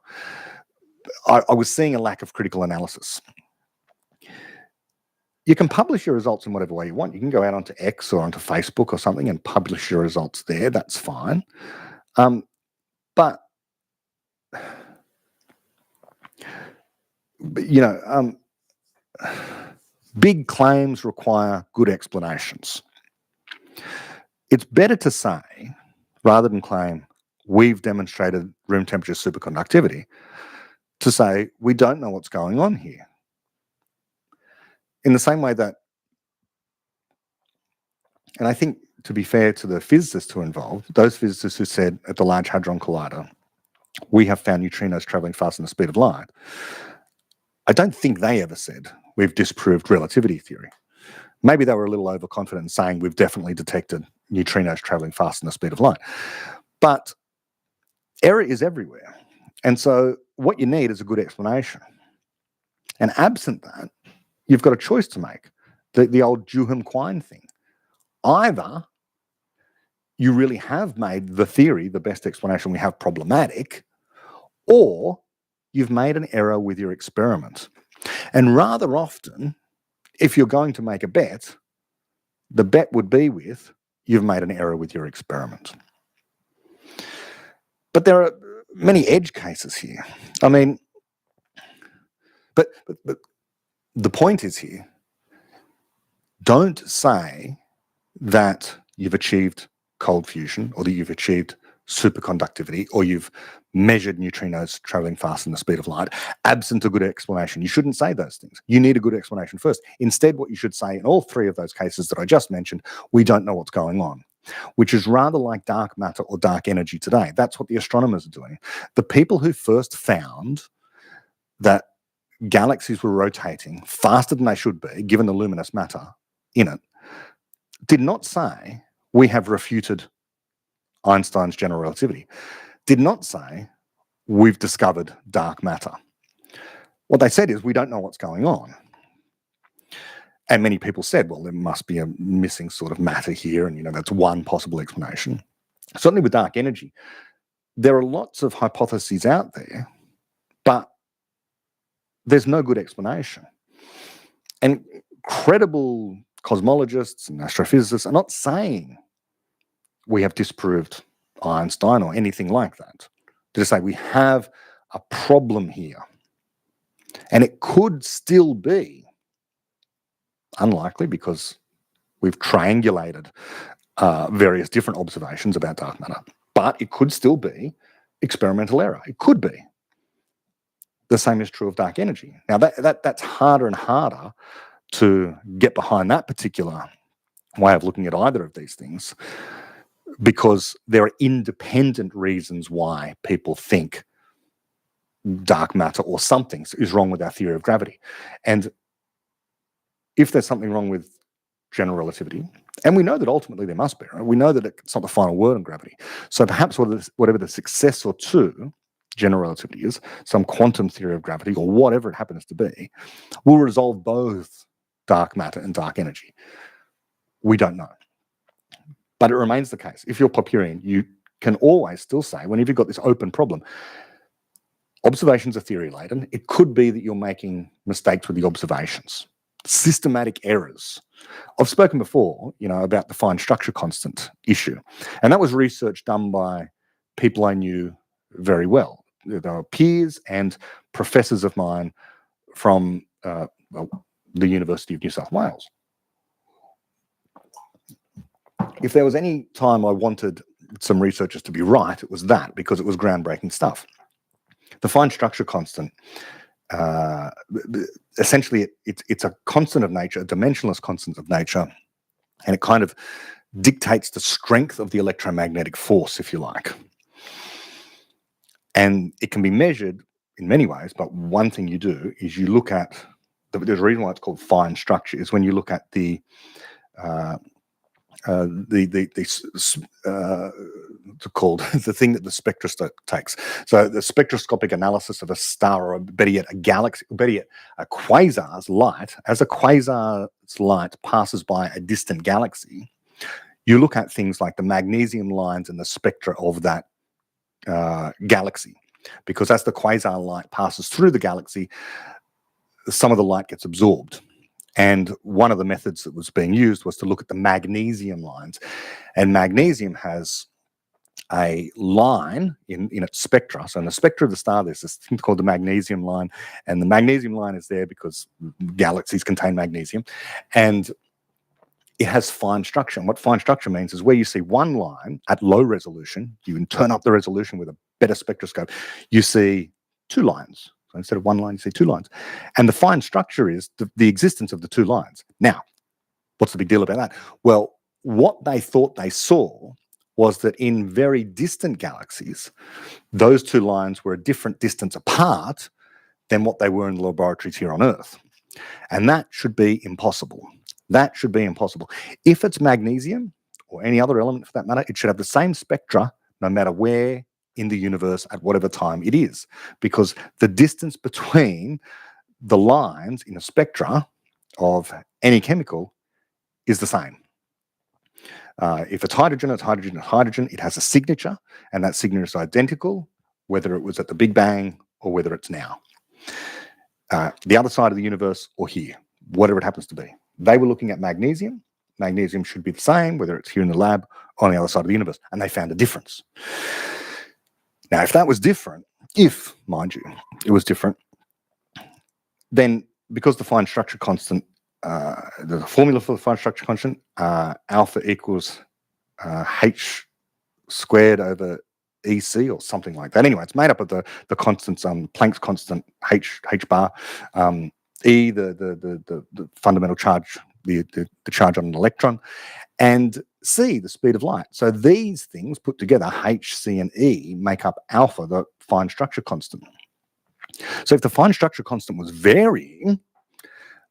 I was seeing a lack of critical analysis. You can publish your results in whatever way you want. You can go out onto X or onto Facebook or something and publish your results there. That's fine. But big claims require good explanations. It's better to say, rather than claim we've demonstrated room temperature superconductivity, to say we don't know what's going on here. In the same way that, and I think to be fair to the physicists who are involved, those physicists who said at the Large Hadron Collider, we have found neutrinos traveling faster than the speed of light, I don't think they ever said we've disproved relativity theory. Maybe they were a little overconfident in saying we've definitely detected neutrinos traveling faster than the speed of light. But error is everywhere. And so what you need is a good explanation. And absent that, you've got a choice to make. The old Duhem-Quine thing. Either you really have made the theory, the best explanation we have, problematic, or you've made an error with your experiment. And rather often, if you're going to make a bet, the bet would be with you've made an error with your experiment. But there are many edge cases here. I mean, but the point is here, don't say that you've achieved cold fusion or that you've achieved superconductivity or you've measured neutrinos traveling faster than the speed of light absent a good explanation. You shouldn't say those things. You need a good explanation first. Instead, what you should say in all three of those cases that I just mentioned, we don't know what's going on, which is rather like dark matter or dark energy today. That's what the astronomers are doing. The people who first found that galaxies were rotating faster than they should be, given the luminous matter in it, did not say, we have refuted Einstein's general relativity, did not say, we've discovered dark matter. What they said is, we don't know what's going on. And many people said, well, there must be a missing sort of matter here, and that's one possible explanation. Certainly with dark energy, there are lots of hypotheses out there, but there's no good explanation. And credible cosmologists and astrophysicists are not saying we have disproved Einstein or anything like that. They just say we have a problem here. And it could still be unlikely because we've triangulated various different observations about dark matter. But it could still be experimental error. It could be. The same is true of dark energy. Now, that's harder and harder to get behind that particular way of looking at either of these things, because there are independent reasons why people think dark matter or something is wrong with our theory of gravity. And if there's something wrong with general relativity, and we know that ultimately there must be, right? We know that it's not the final word on gravity. So perhaps whatever the successor to general relativity is, some quantum theory of gravity or whatever it happens to be, will resolve both dark matter and dark energy. We don't know. But it remains the case. If you're Popperian, you can always still say, whenever you've got this open problem, observations are theory laden. It could be that you're making mistakes with the observations, systematic errors. I've spoken before, about the fine structure constant issue, and that was research done by people I knew very well. They were peers and professors of mine from the University of New South Wales. If there was any time I wanted some researchers to be right, it was that, because it was groundbreaking stuff. The fine structure constant, essentially, it's a constant of nature, a dimensionless constant of nature, and it kind of dictates the strength of the electromagnetic force, if you like. And it can be measured in many ways, but one thing you do is you look at, there's a reason why it's called fine structure, is when you look at the thing that the spectroscope takes. So the spectroscopic analysis of a star, or better yet, a galaxy, better yet, a quasar's light. As a quasar's light passes by a distant galaxy, you look at things like the magnesium lines and the spectra of that galaxy, because as the quasar light passes through the galaxy, some of the light gets absorbed. And one of the methods that was being used was to look at the magnesium lines. And magnesium has a line in its spectra. So in the spectra of the star, there's this thing called the magnesium line. And the magnesium line is there because galaxies contain magnesium. And it has fine structure. And what fine structure means is where you see one line at low resolution, you can turn up the resolution with a better spectroscope, you see two lines. So instead of one line, you see two lines. And the fine structure is the existence of the two lines. Now, what's the big deal about that? Well, what they thought they saw was that in very distant galaxies, those two lines were a different distance apart than what they were in the laboratories here on Earth. And that should be impossible. That should be impossible. If it's magnesium, or any other element for that matter, it should have the same spectra no matter where in the universe at whatever time it is, because the distance between the lines in a spectra of any chemical is the same. If it's hydrogen, it's hydrogen, it's hydrogen. It has a signature, and that signature is identical, whether it was at the Big Bang or whether it's now. The other side of the universe or here, whatever it happens to be. They were looking at magnesium. Magnesium should be the same, whether it's here in the lab or on the other side of the universe, and they found a difference. Now, if that was different, mind you, it was different, then because the fine structure constant, the formula for the fine structure constant, alpha equals h squared over EC or something like that. Anyway, it's made up of the constants, Planck's constant, h bar, E, the fundamental charge, the charge on an electron, and C, the speed of light. So these things put together, H, C, and E, make up alpha, the fine structure constant. So if the fine structure constant was varying,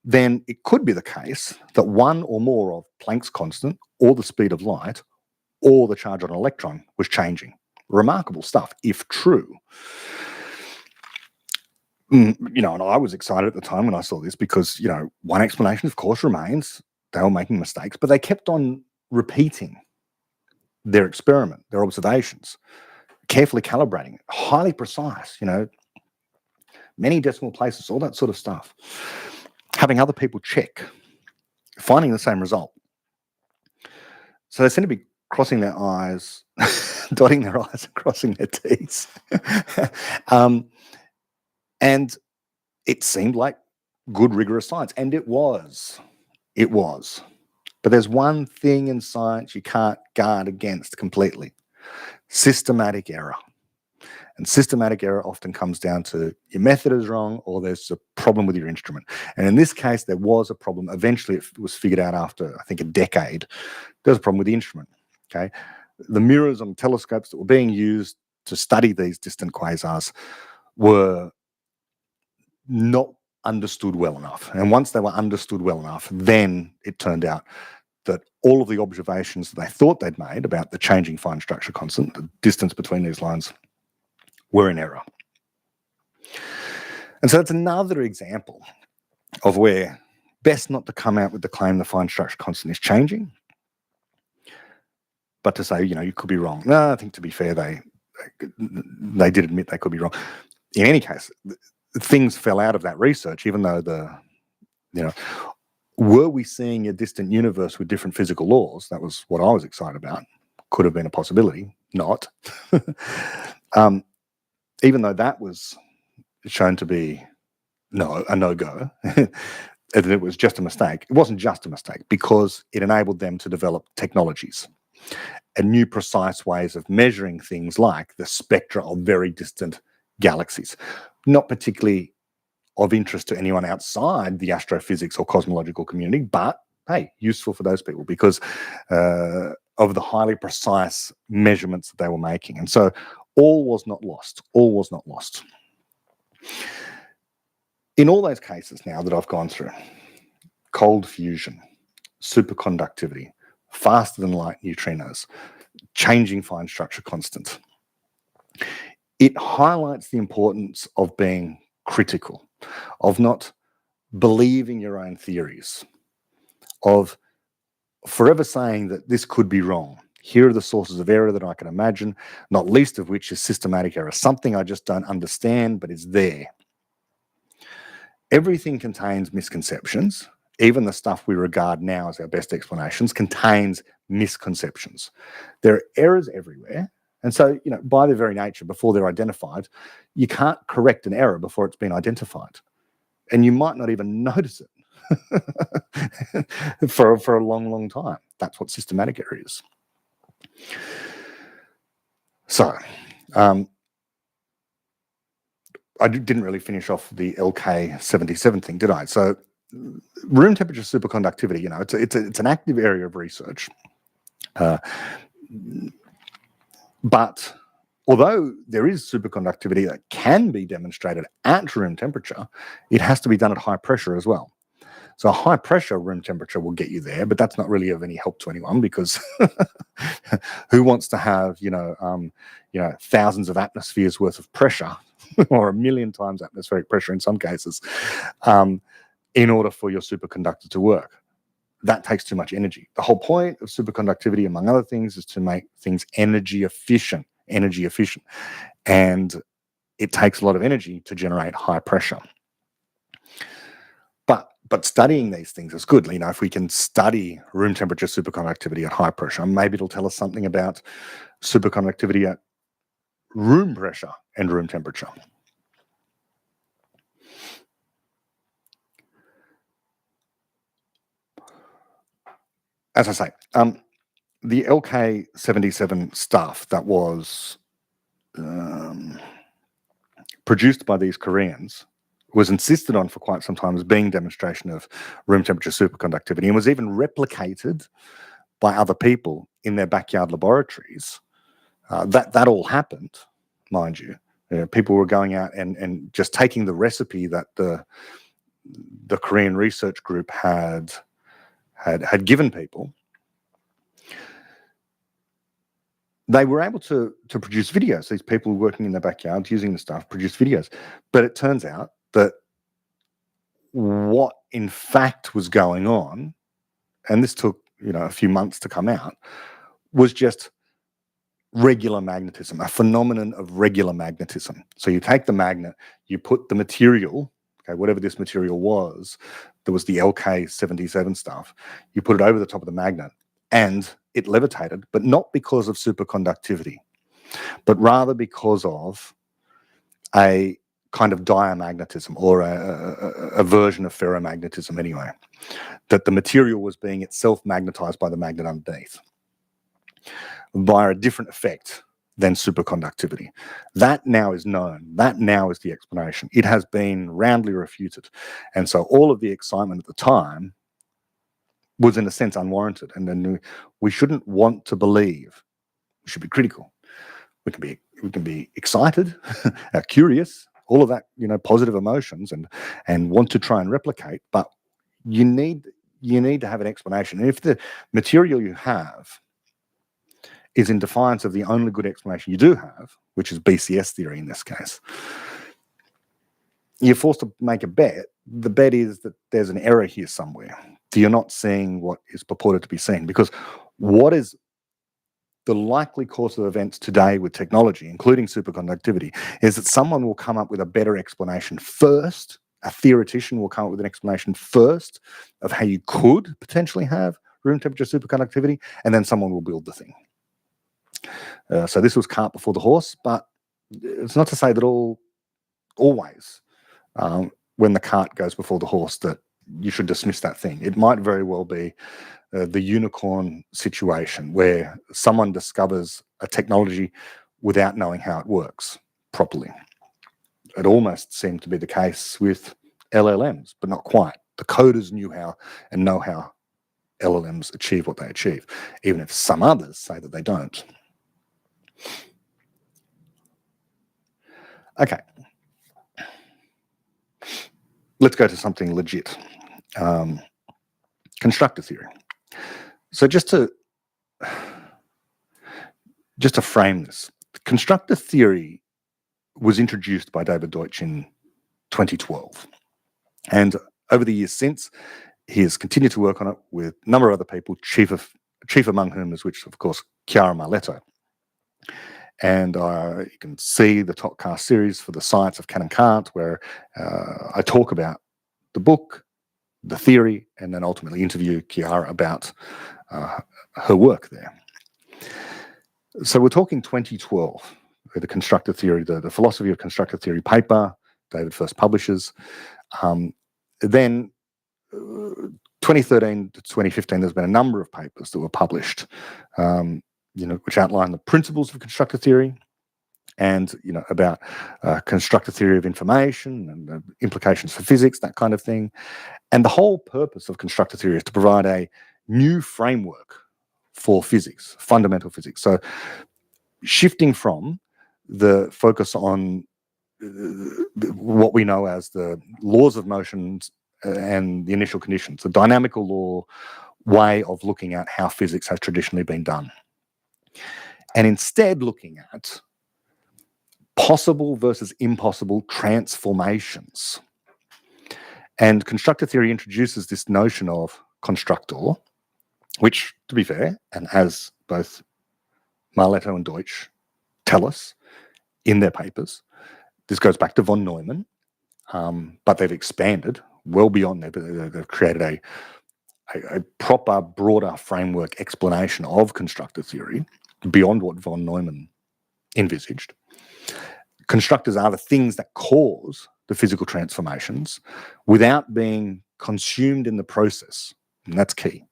then it could be the case that one or more of Planck's constant, or the speed of light, or the charge on an electron was changing. Remarkable stuff, if true. And I was excited at the time when I saw this because, one explanation, of course, remains they were making mistakes, but they kept on repeating their experiment, their observations, carefully calibrating it, highly precise, many decimal places, all that sort of stuff. Having other people check, finding the same result. So they seem to be crossing their I's, dotting their I's and crossing their T's. And it seemed like good, rigorous science. And it was. It was. But there's one thing in science you can't guard against completely: systematic error. And systematic error often comes down to your method is wrong or there's a problem with your instrument. And in this case, there was a problem. Eventually, it was figured out after, I think, a decade. There was a problem with the instrument, okay? The mirrors on telescopes that were being used to study these distant quasars were not understood well enough. And once they were understood well enough, then it turned out that all of the observations that they thought they'd made about the changing fine structure constant, the distance between these lines, were in error. And so that's another example of where best not to come out with the claim the fine structure constant is changing, but to say, you could be wrong. No, I think to be fair, they did admit they could be wrong. In any case, things fell out of that research, even though were we seeing a distant universe with different physical laws? That was what I was excited about. Could have been a possibility, not. Even though that was shown to be a no-go, and it was just a mistake. It wasn't just a mistake because it enabled them to develop technologies and new precise ways of measuring things like the spectra of very distant galaxies, not particularly of interest to anyone outside the astrophysics or cosmological community, but hey, useful for those people because of the highly precise measurements that they were making. And so all was not lost. All was not lost. In all those cases now that I've gone through, cold fusion, superconductivity, faster than light neutrinos, changing fine structure constant, it highlights the importance of being critical, of not believing your own theories, of forever saying that this could be wrong. Here are the sources of error that I can imagine, not least of which is systematic error, something I just don't understand, but it's there. Everything contains misconceptions. Even the stuff we regard now as our best explanations contains misconceptions. There are errors everywhere. And so, by their very nature, before they're identified, you can't correct an error before it's been identified. And you might not even notice it for a long, long time. That's what systematic error is. So, I didn't really finish off the LK77 thing, did I? So, room temperature superconductivity, it's an active area of research. But although there is superconductivity that can be demonstrated at room temperature, it has to be done at high pressure as well. So high pressure room temperature will get you there, but that's not really of any help to anyone because who wants to have, thousands of atmospheres worth of pressure or 1 million times atmospheric pressure in some cases in order for your superconductor to work? That takes too much energy. The whole point of superconductivity, among other things, is to make things energy efficient. And it takes a lot of energy to generate high pressure. But studying these things is good. If we can study room temperature superconductivity at high pressure, maybe it'll tell us something about superconductivity at room pressure and room temperature. As I say, the LK77 stuff that was produced by these Koreans was insisted on for quite some time as being demonstration of room temperature superconductivity and was even replicated by other people in their backyard laboratories. That all happened, mind you. People were going out and just taking the recipe that the Korean research group had given people. They were able to produce videos. These people working in their backyards using the stuff produced videos. But it turns out that what in fact was going on, and this took a few months to come out, was just regular magnetism, a phenomenon of regular magnetism. So you take the magnet, you put the material, whatever this material was, there was the LK77 stuff, you put it over the top of the magnet and it levitated, but not because of superconductivity, but rather because of a kind of diamagnetism or a version of ferromagnetism anyway, that the material was being itself magnetized by the magnet underneath by a different effect than superconductivity. That now is known. That now is the explanation. It has been roundly refuted. And so all of the excitement at the time was in a sense unwarranted. And then we shouldn't want to believe. We should be critical. We can be excited, curious, all of that, positive emotions, and want to try and replicate. But you need to have an explanation. And if the material you have is in defiance of the only good explanation you do have, which is BCS theory in this case, you're forced to make a bet. The bet is that there's an error here somewhere. You're not seeing what is purported to be seen. Because what is the likely course of events today with technology, including superconductivity, is that someone will come up with a better explanation first. A theoretician will come up with an explanation first of how you could potentially have room temperature superconductivity, and then someone will build the thing. So this was cart before the horse, but it's not to say that always when the cart goes before the horse that you should dismiss that thing. It might very well be the unicorn situation where someone discovers a technology without knowing how it works properly. It almost seemed to be the case with LLMs, but not quite. The coders knew how and know how LLMs achieve what they achieve, even if some others say that they don't. Okay. Let's go to something legit. Constructor theory. So just to frame this, constructor theory was introduced by David Deutsch in 2012. And over the years since, he has continued to work on it with a number of other people, chief among whom is, which of course, Chiara Marletto. And you can see the Topcast series for the Science of Can and Can't, where I talk about the book, the theory, and then ultimately interview Chiara about her work there. So we're talking 2012, the constructor theory, the philosophy of constructor theory paper, David first publishes. Then 2013 to 2015, there's been a number of papers that were published, which outline the principles of constructor theory and, about constructor theory of information and the implications for physics, that kind of thing. And the whole purpose of constructor theory is to provide a new framework for physics, fundamental physics. So shifting from the focus on what we know as the laws of motion and the initial conditions, the dynamical law way of looking at how physics has traditionally been done. And instead looking at possible versus impossible transformations. And constructor theory introduces this notion of constructor, which, to be fair, and as both Marletto and Deutsch tell us in their papers, this goes back to von Neumann, but they've expanded well beyond that. They've created a proper, broader framework explanation of constructor theory beyond what von Neumann envisaged. Constructors are the things that cause the physical transformations without being consumed in the process, and that's key.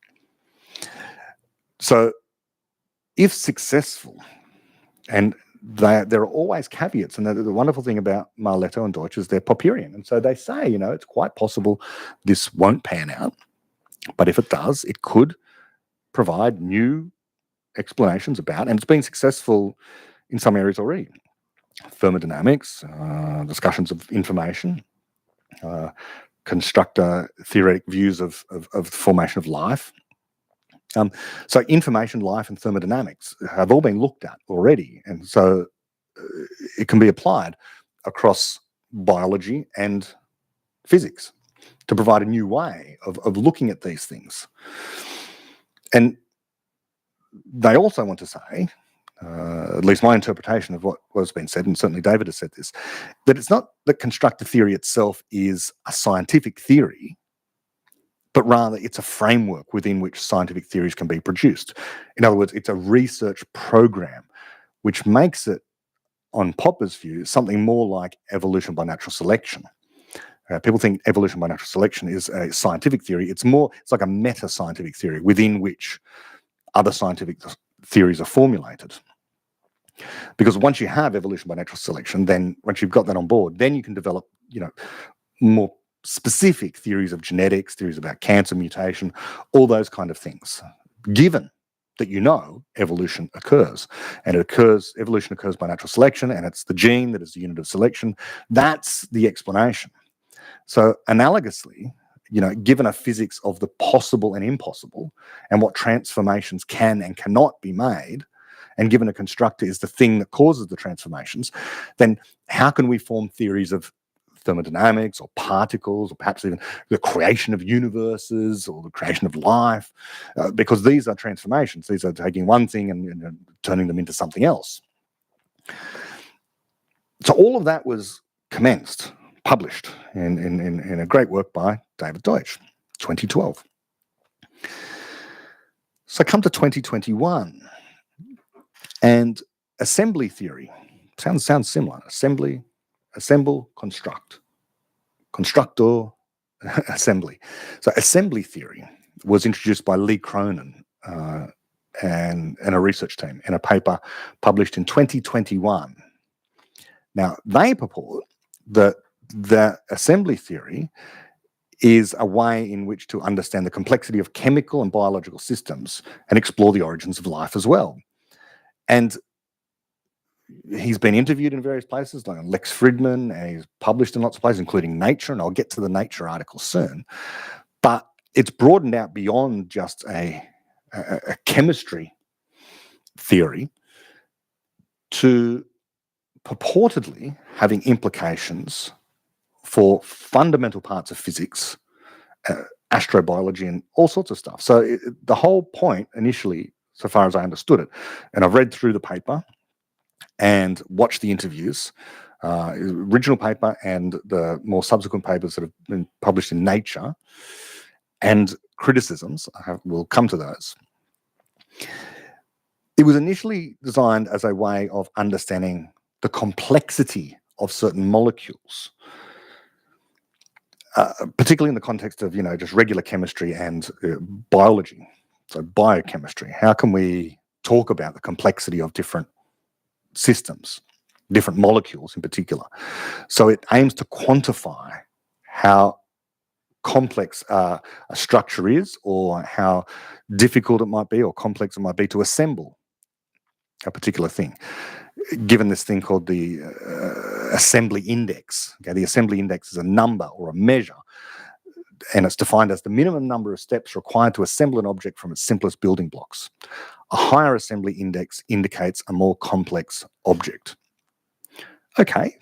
So if successful, and there are always caveats, and the wonderful thing about Marletto and Deutsch is they're Popperian, and so they say, it's quite possible this won't pan out, but if it does, it could provide new explanations about, and it's been successful in some areas already. Thermodynamics, discussions of information, constructor theoretic views of the formation of life. So information, life, and thermodynamics have all been looked at already, and so it can be applied across biology and physics to provide a new way of looking at these things. And they also want to say, at least my interpretation of what has been said, and certainly David has said this, that it's not that constructor theory itself is a scientific theory, but rather it's a framework within which scientific theories can be produced. In other words, it's a research program, which makes it, on Popper's view, something more like evolution by natural selection. People think evolution by natural selection is a scientific theory. It's like a meta-scientific theory within which other scientific theories are formulated. Because once you have evolution by natural selection, then once you've got that on board, then you can develop, more specific theories of genetics, theories about cancer mutation, all those kind of things, given that evolution occurs. And evolution occurs by natural selection, and it's the gene that is the unit of selection. That's the explanation. So analogously, given a physics of the possible and impossible, and what transformations can and cannot be made, and given a constructor is the thing that causes the transformations, then how can we form theories of thermodynamics or particles, or perhaps even the creation of universes or the creation of life? Because these are transformations. These are taking one thing and turning them into something else. So all of that was published in a great work by David Deutsch, 2012. So come to 2021. And assembly theory sounds similar. Assemble, construct. Constructor, assembly. So assembly theory was introduced by Lee Cronin and a research team in a paper published in 2021. Now, they purport that the assembly theory is a way in which to understand the complexity of chemical and biological systems and explore the origins of life as well. And he's been interviewed in various places, like Lex Fridman, and he's published in lots of places, including Nature, and I'll get to the Nature article soon. But it's broadened out beyond just a chemistry theory to purportedly having implications for fundamental parts of physics, astrobiology, and all sorts of stuff. So the whole point initially, so far as I understood it, and I've read through the paper and watched the interviews, original paper and the more subsequent papers that have been published in Nature, and criticisms, we'll come to those. It was initially designed as a way of understanding the complexity of certain molecules, particularly in the context of, just regular chemistry and biology, so biochemistry. How can we talk about the complexity of different systems, different molecules in particular? So it aims to quantify how complex a structure is, or how difficult it might be or complex it might be to assemble a particular thing, given this thing called the assembly index. Okay, the assembly index is a number or a measure, and it's defined as the minimum number of steps required to assemble an object from its simplest building blocks. A higher assembly index indicates a more complex object. Okay,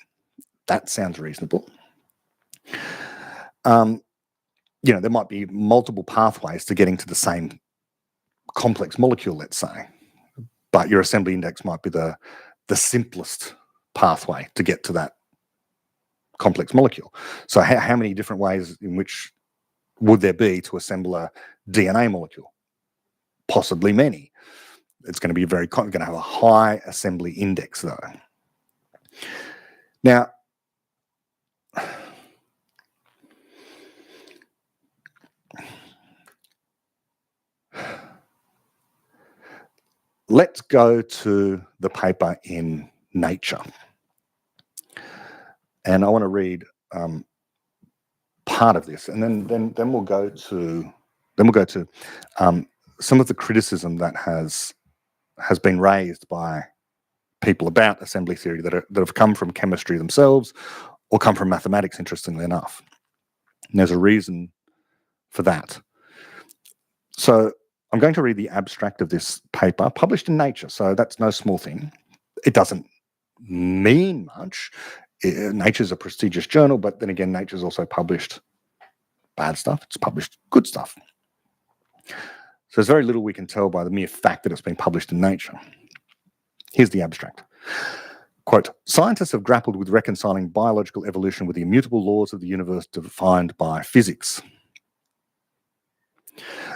that sounds reasonable. There might be multiple pathways to getting to the same complex molecule, let's say, but your assembly index might be the simplest pathway to get to that complex molecule. So how many different ways in which would there be to assemble a DNA molecule? Possibly many. It's going to be going to have a high assembly index, though. Now, let's go to the paper in Nature, and I want to read part of this, and then we'll go to some of the criticism that has been raised by people about assembly theory that have come from chemistry themselves or come from mathematics, interestingly enough. And there's a reason for that. So I'm going to read the abstract of this paper, published in Nature, so that's no small thing. It doesn't mean much. Nature's a prestigious journal, but then again, Nature's also published bad stuff. It's published good stuff. So there's very little we can tell by the mere fact that it's been published in Nature. Here's the abstract. Quote, scientists have grappled with reconciling biological evolution with the immutable laws of the universe defined by physics.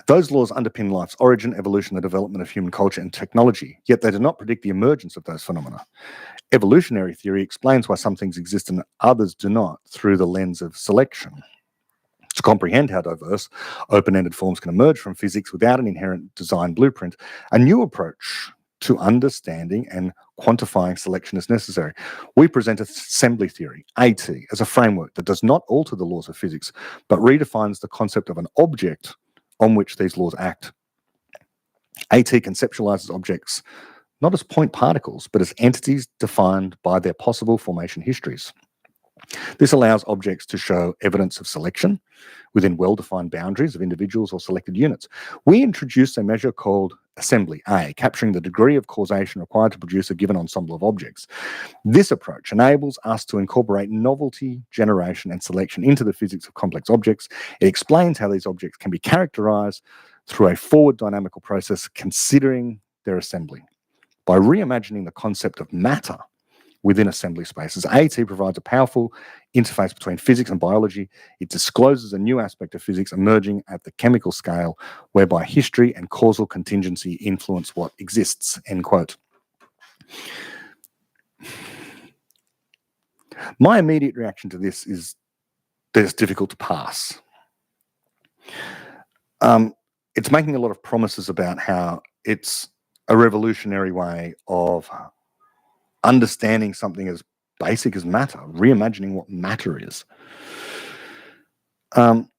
Those laws underpin life's origin, evolution, the development of human culture and technology, yet they do not predict the emergence of those phenomena. Evolutionary theory explains why some things exist and others do not through the lens of selection. To comprehend how diverse, open-ended forms can emerge from physics without an inherent design blueprint, a new approach to understanding and quantifying selection as necessary. We present assembly theory, AT, as a framework that does not alter the laws of physics, but redefines the concept of an object on which these laws act. AT conceptualizes objects not as point particles, but as entities defined by their possible formation histories. This allows objects to show evidence of selection within well-defined boundaries of individuals or selected units. We introduced a measure called assembly, A, capturing the degree of causation required to produce a given ensemble of objects. This approach enables us to incorporate novelty, generation, and selection into the physics of complex objects. It explains how these objects can be characterized through a forward dynamical process considering their assembly. By reimagining the concept of matter within assembly spaces, AT provides a powerful interface between physics and biology. It discloses a new aspect of physics emerging at the chemical scale, whereby history and causal contingency influence what exists, end quote. My immediate reaction to this is that it's difficult to pass. It's making a lot of promises about how it's a revolutionary way of understanding something as basic as matter, reimagining what matter is. I'm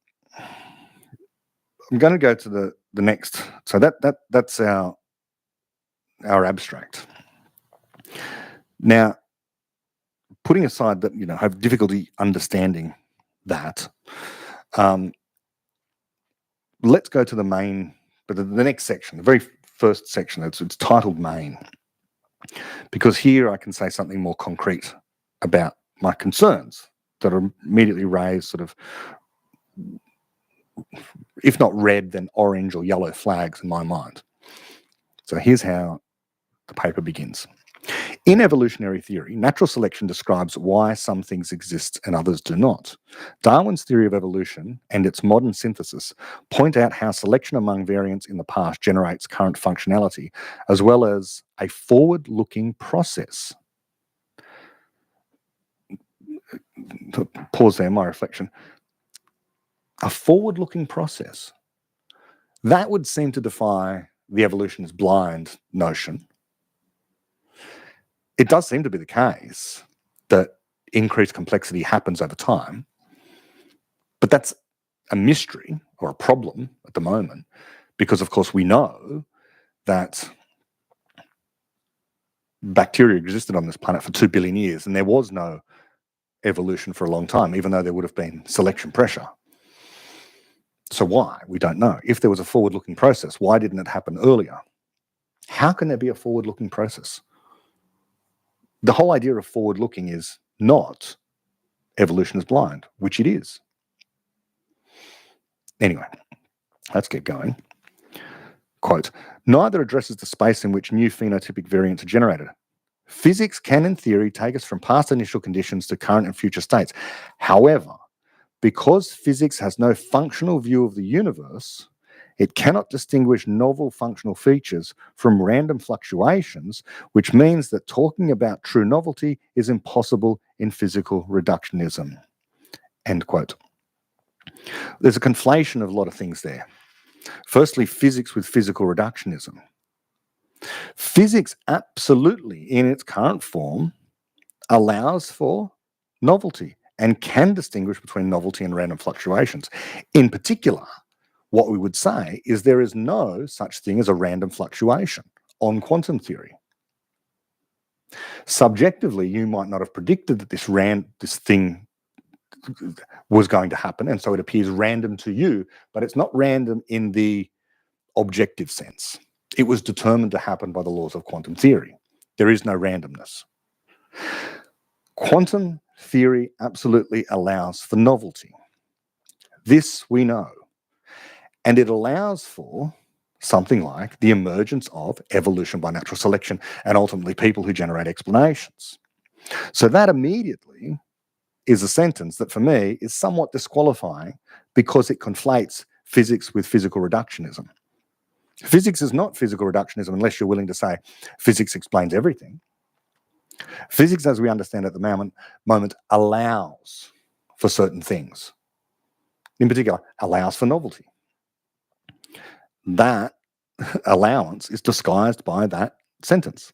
going to go to the next. So that's our abstract. Now, putting aside that, I have difficulty understanding that, let's go to the main, but the next section, the very first section. It's titled Main, because here I can say something more concrete about my concerns that are immediately raised, sort of, if not red, then orange or yellow flags in my mind. So here's how the paper begins. In evolutionary theory, natural selection describes why some things exist and others do not. Darwin's theory of evolution and its modern synthesis point out how selection among variants in the past generates current functionality, as well as a forward-looking process. Pause there, my reflection. A forward-looking process. That would seem to defy the evolution is blind notion. It does seem to be the case that increased complexity happens over time, but that's a mystery or a problem at the moment, because of course we know that bacteria existed on this planet for 2 billion years and there was no evolution for a long time, even though there would have been selection pressure. So why? We don't know. If there was a forward-looking process, why didn't it happen earlier? How can there be a forward-looking process? The whole idea of forward-looking is not evolution is blind, which it is. Anyway, let's get going. Quote, neither addresses the space in which new phenotypic variants are generated. Physics can, in theory, take us from past initial conditions to current and future states. However, because physics has no functional view of the universe, it cannot distinguish novel functional features from random fluctuations, which means that talking about true novelty is impossible in physical reductionism. End quote. There's a conflation of a lot of things there. Firstly, physics with physical reductionism. Physics absolutely, in its current form, allows for novelty and can distinguish between novelty and random fluctuations. In particular, what we would say is there is no such thing as a random fluctuation on quantum theory. Subjectively, you might not have predicted that this thing was going to happen, and so it appears random to you, but it's not random in the objective sense. It was determined to happen by the laws of quantum theory. There is no randomness. Quantum theory absolutely allows for novelty. This we know. And it allows for something like the emergence of evolution by natural selection and ultimately people who generate explanations. So that immediately is a sentence that for me is somewhat disqualifying because it conflates physics with physical reductionism. Physics is not physical reductionism unless you're willing to say physics explains everything. Physics, as we understand at the moment, allows for certain things. In particular, allows for novelty. That allowance is disguised by that sentence.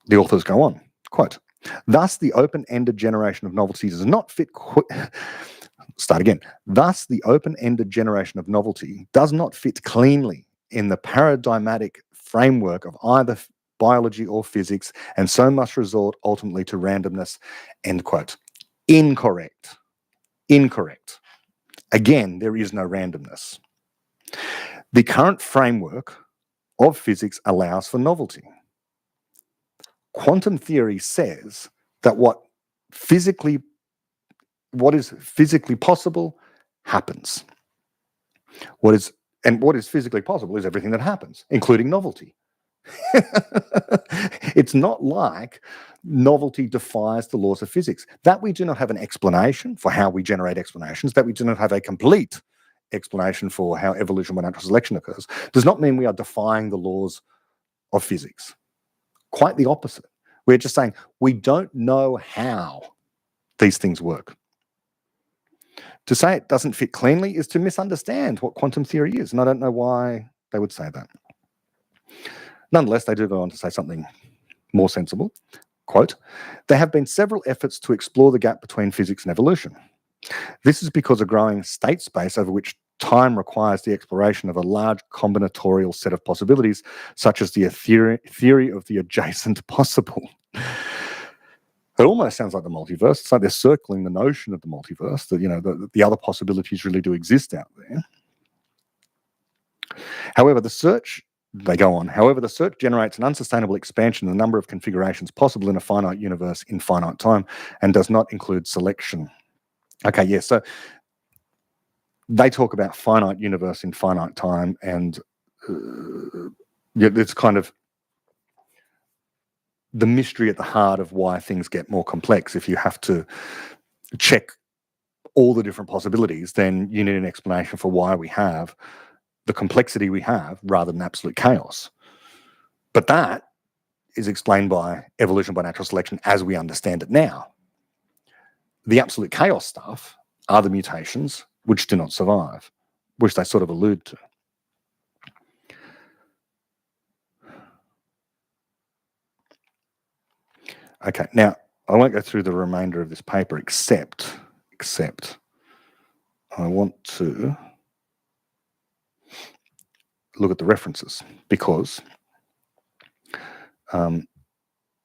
The authors go on, quote, thus the open-ended generation of novelty does not fit start again. Thus the open-ended generation of novelty does not fit cleanly in the paradigmatic framework of either biology or physics, and so must resort ultimately to randomness, end quote. Incorrect. Incorrect. Again, there is no randomness. The current framework of physics allows for novelty. Quantum theory says that what is physically possible happens. What is physically possible is everything that happens, including novelty. It's not like novelty defies the laws of physics. That we do not have an explanation for how we generate explanations, that we do not have a complete explanation for how evolution by natural selection occurs, does not mean we are defying the laws of physics. Quite the opposite. We're just saying we don't know how these things work. To say it doesn't fit cleanly is to misunderstand what quantum theory is, and I don't know why they would say that. Nonetheless, they do go on to say something more sensible. Quote, there have been several efforts to explore the gap between physics and evolution. This is because a growing state space over which time requires the exploration of a large combinatorial set of possibilities, such as the theory of the adjacent possible. It almost sounds like the multiverse. It's like they're circling the notion of the multiverse, that the other possibilities really do exist out there. However, the search generates an unsustainable expansion in the number of configurations possible in a finite universe in finite time and does not include selection. Okay, yeah, so they talk about finite universe in finite time, and it's kind of the mystery at the heart of why things get more complex. If you have to check all the different possibilities, then you need an explanation for why we have the complexity we have rather than absolute chaos. But that is explained by evolution by natural selection as we understand it now. The absolute chaos stuff are the mutations which do not survive, which they sort of allude to. Okay, now I won't go through the remainder of this paper except I want to look at the references because,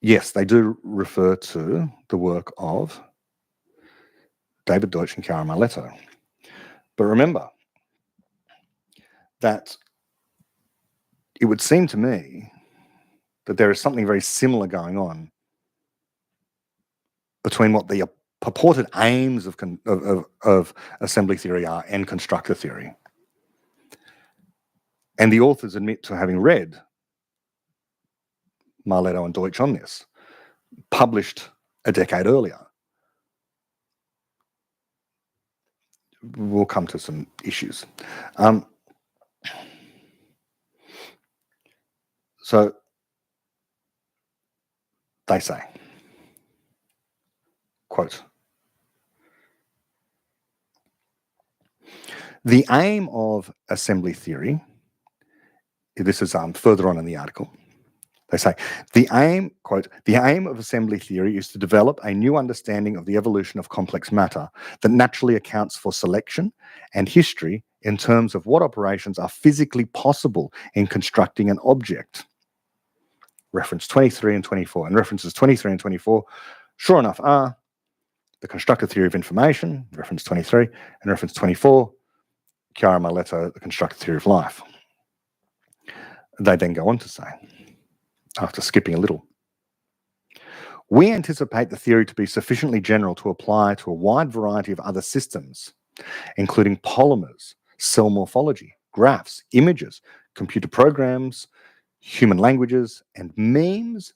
yes, they do refer to the work of David Deutsch and Chiara Marletto. But remember that it would seem to me that there is something very similar going on between what the purported aims of assembly theory are and constructor theory. And the authors admit to having read Marletto and Deutsch on this, published a decade earlier. We'll come to some issues. So they say, quote, the aim of assembly theory, this is further on in the article, they say, the aim, quote, the aim of assembly theory is to develop a new understanding of the evolution of complex matter that naturally accounts for selection and history in terms of what operations are physically possible in constructing an object. Reference 23 and 24. And references 23 and 24, sure enough, are the Constructor Theory of Information, reference 23, and reference 24, Chiara Marletto, the Constructor Theory of Life. They then go on to say, after skipping a little, we anticipate the theory to be sufficiently general to apply to a wide variety of other systems, including polymers, cell morphology, graphs, images, computer programs, human languages, and memes,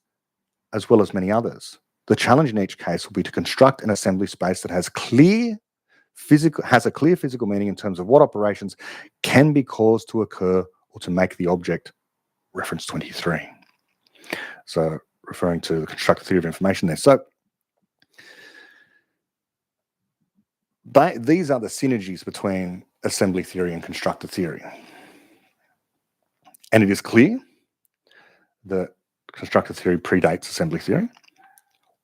as well as many others. The challenge in each case will be to construct an assembly space that has a clear physical meaning in terms of what operations can be caused to occur or to make the object, reference 23. So referring to the Constructor Theory of Information there. So these are the synergies between assembly theory and constructor theory. And it is clear that constructor theory predates assembly theory.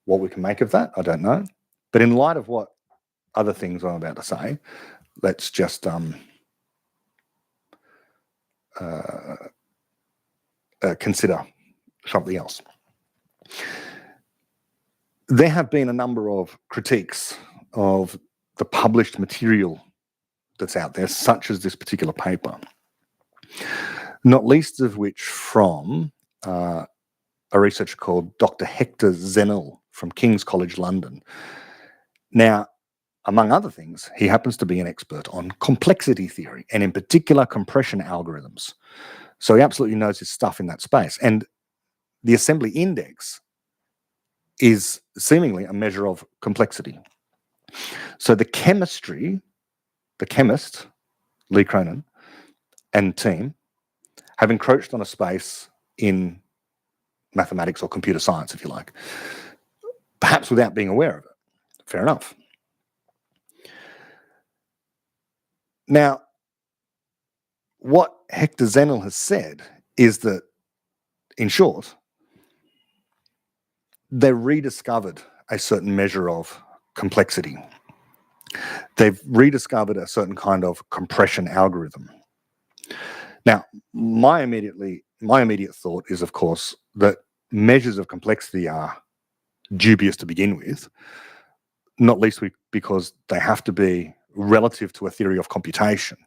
What we can make of that, I don't know. But in light of what other things I'm about to say, let's just consider something else. There have been a number of critiques of the published material that's out there, such as this particular paper, not least of which from a researcher called Dr. Hector Zenil from King's College London. Now, among other things, he happens to be an expert on complexity theory, and in particular compression algorithms. So he absolutely knows his stuff in that space. And the assembly index is seemingly a measure of complexity. So the chemist, Lee Cronin, and team have encroached on a space in mathematics or computer science, if you like, perhaps without being aware of it. Fair enough. Now, what Hector Zenil has said is that, in short, they rediscovered a certain measure of complexity. They've rediscovered a certain kind of compression algorithm. Now, my immediate thought is, of course, that measures of complexity are dubious to begin with, not least because they have to be relative to a theory of computation.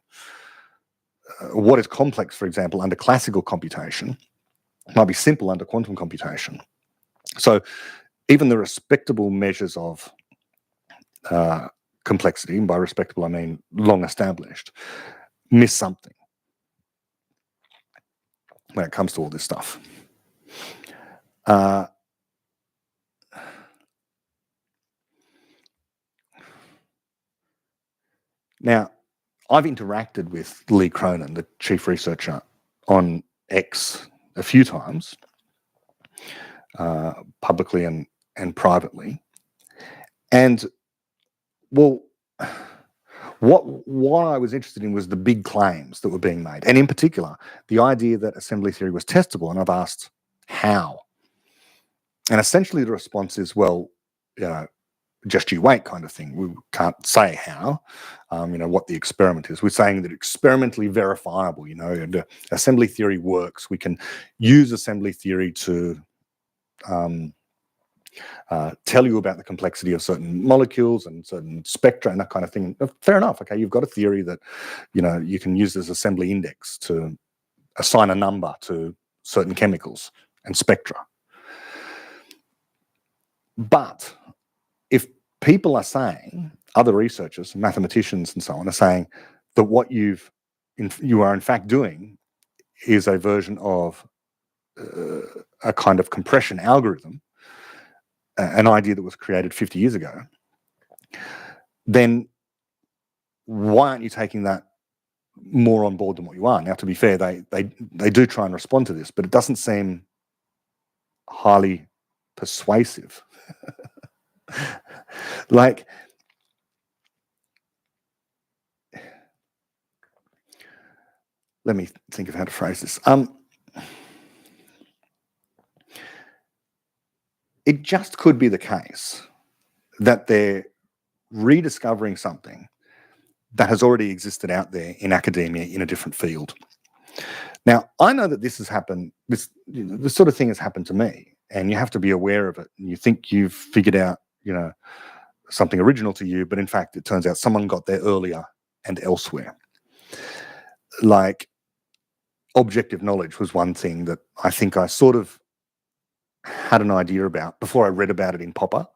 What is complex, for example, under classical computation might be simple under quantum computation. So even the respectable measures of complexity, and by respectable I mean long established, miss something when it comes to all this stuff. Now, I've interacted with Lee Cronin, the chief researcher, on X a few times, publicly and privately. And, well, what I was interested in was the big claims that were being made, and in particular, the idea that assembly theory was testable. And I've asked, how? And essentially the response is, well, just you wait kind of thing. We can't say how, what the experiment is. We're saying that experimentally verifiable, and assembly theory works. We can use assembly theory to tell you about the complexity of certain molecules and certain spectra and that kind of thing. Fair enough. Okay, you've got a theory that, you can use this assembly index to assign a number to certain chemicals and spectra. But if people are saying, other researchers, mathematicians and so on, are saying that what you are in fact doing is a version of a kind of compression algorithm, an idea that was created 50 years ago, then why aren't you taking that more on board than what you are? Now, to be fair, they do try and respond to this, but it doesn't seem highly persuasive. Like, let me think of how to phrase this. It just could be the case that they're rediscovering something that has already existed out there in academia in a different field. Now, I know that this has happened, this sort of thing has happened to me, and you have to be aware of it. And you think you've figured out, something original to you, but in fact, it turns out someone got there earlier and elsewhere. Like, objective knowledge was one thing that I think I sort of had an idea about before I read about it in Popper,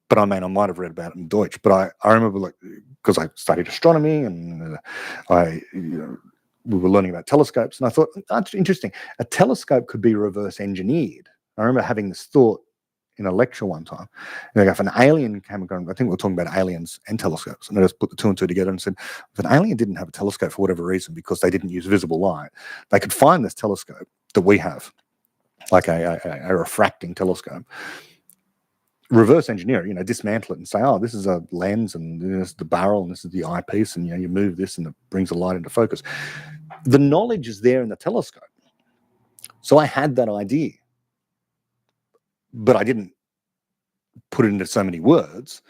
but I might have read about it in Deutsch. But I remember, because I studied astronomy and we were learning about telescopes, and I thought, that's interesting. A telescope could be reverse engineered. I remember having this thought in a lecture one time. And if an alien came around, I think we were talking about aliens and telescopes, and I just put the two and two together and said, if an alien didn't have a telescope for whatever reason, because they didn't use visible light, they could find this telescope that we have, like a refracting telescope, reverse engineer it, dismantle it and say, oh, this is a lens, and this is the barrel, and this is the eyepiece, and you move this and it brings the light into focus. The knowledge is there in the telescope, So I had that idea, but I didn't put it into so many words.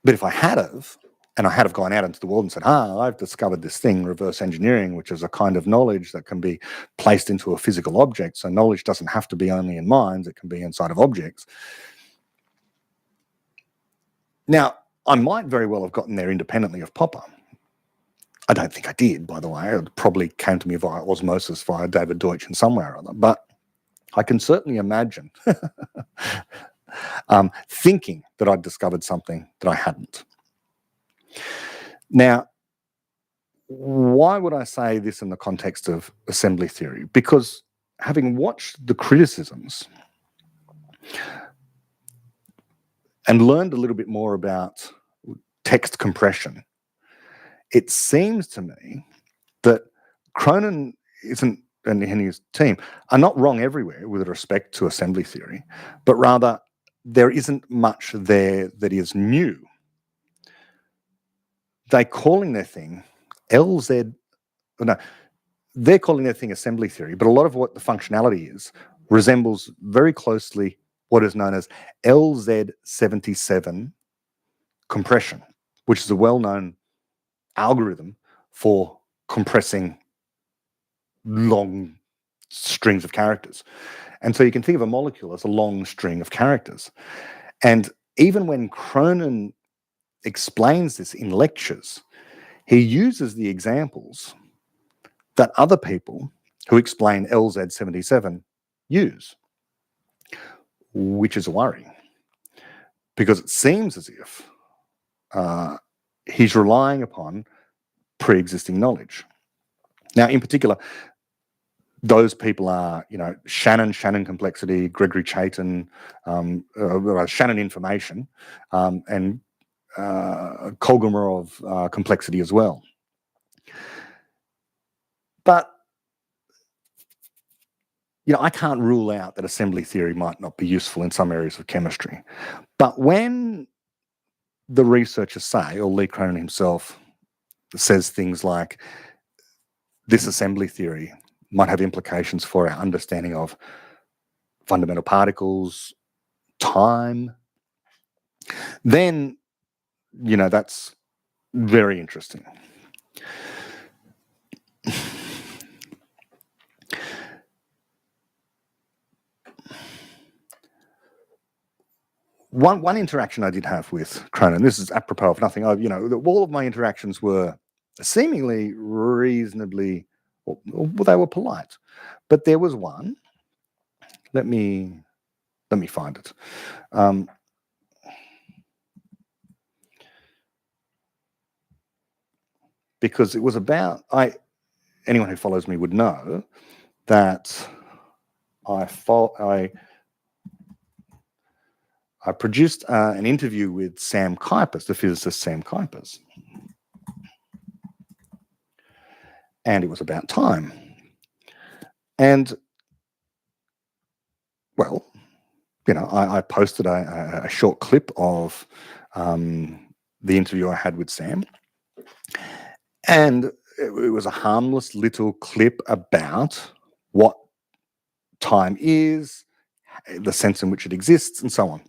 But if I had have, and I had have gone out into the world and said, I've discovered this thing, reverse engineering, which is a kind of knowledge that can be placed into a physical object. So knowledge doesn't have to be only in minds, it can be inside of objects. Now, I might very well have gotten there independently of Popper. I don't think I did, by the way. It probably came to me via osmosis, via David Deutsch in some way or other. But I can certainly imagine thinking that I'd discovered something that I hadn't. Now, why would I say this in the context of assembly theory? Because having watched the criticisms and learned a little bit more about text compression, it seems to me that Cronin and his team are not wrong everywhere with respect to assembly theory, but rather there isn't much there that is new. They're calling their thing they're calling their thing assembly theory, but a lot of what the functionality is resembles very closely what is known as LZ77 compression, which is a well-known algorithm for compressing long strings of characters. And so you can think of a molecule as a long string of characters. And even when Cronin explains this in lectures, he uses the examples that other people who explain LZ77 use, which is a worry, because it seems as if he's relying upon pre-existing knowledge. Now, in particular, those people are, Shannon complexity, Gregory Chaitin, Shannon information, and Kolgamarov complexity as well. But, I can't rule out that assembly theory might not be useful in some areas of chemistry. But when the researchers say, or Lee Cronin himself says things like, this assembly theory might have implications for our understanding of fundamental particles, time, then, that's very interesting. One interaction I did have with Cronin, this is apropos of nothing, all of my interactions were seemingly reasonably, well, they were polite. But there was one, let me find it. Because it was about, anyone who follows me would know that I produced an interview with Sam Kuipers, the physicist Sam Kuipers. And it was about time. And, well, I posted a short clip of the interview I had with Sam. And it was a harmless little clip about what time is, the sense in which it exists, and so on.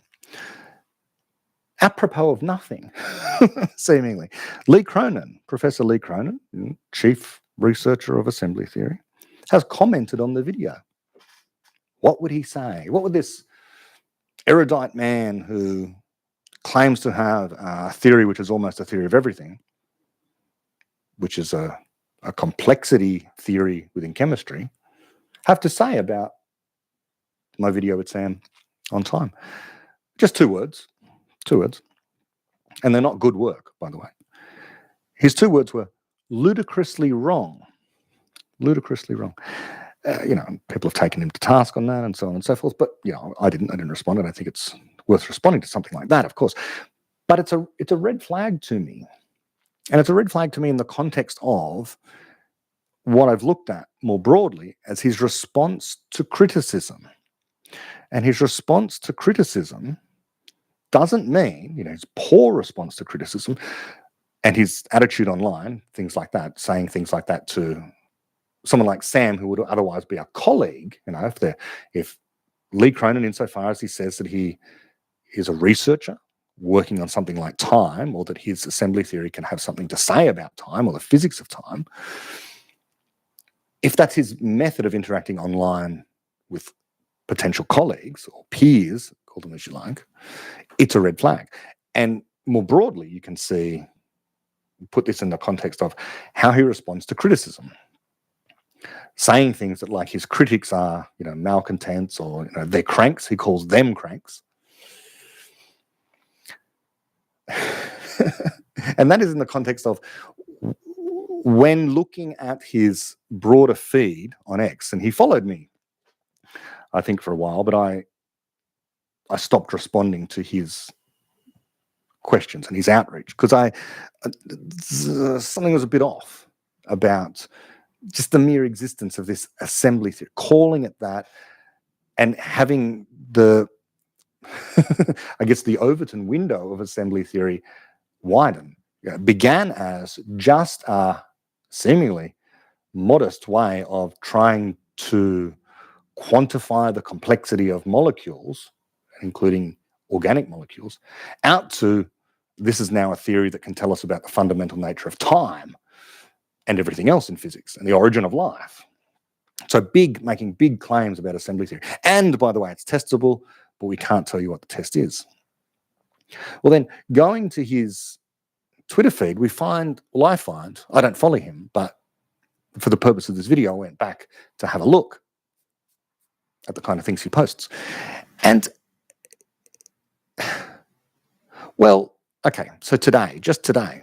Apropos of nothing, seemingly. Lee Cronin, Professor Lee Cronin, chief researcher of assembly theory, has commented on the video. What would he say? What would this erudite man who claims to have a theory which is almost a theory of everything, which is a complexity theory within chemistry, have to say about my video with Sam on time? Just two words. And they're not good work, by the way. His two words were ludicrously wrong. Ludicrously wrong. People have taken him to task on that and so on and so forth. But, I didn't respond. And I think it's worth responding to something like that, of course. But it's a red flag to me. And it's a red flag to me in the context of what I've looked at more broadly as his response to criticism. And his response to criticism doesn't mean, his poor response to criticism and his attitude online, things like that, saying things like that to someone like Sam, who would otherwise be a colleague, if Lee Cronin, insofar as he says that he is a researcher working on something like time, or that his assembly theory can have something to say about time or the physics of time, if that's his method of interacting online with potential colleagues or peers, call them as you like, it's a red flag. And more broadly, you can put this in the context of how he responds to criticism. Saying things that, like, his critics are, malcontents, or they're cranks. He calls them cranks. And that is in the context of when looking at his broader feed on X, and he followed me, I think, for a while, but I stopped responding to his questions and his outreach because something was a bit off about just the mere existence of this assembly theory, calling it that, and having the, I guess, the Overton window of assembly theory widen. Began as just a seemingly modest way of trying to quantify the complexity of molecules, including organic molecules, out to this is now a theory that can tell us about the fundamental nature of time and everything else in physics and the origin of life. So making big claims about assembly theory. And by the way, it's testable, but we can't tell you what the test is. Well, then, going to his Twitter feed, I don't follow him, but for the purpose of this video, I went back to have a look at the kind of things he posts. And, well, okay, so just today,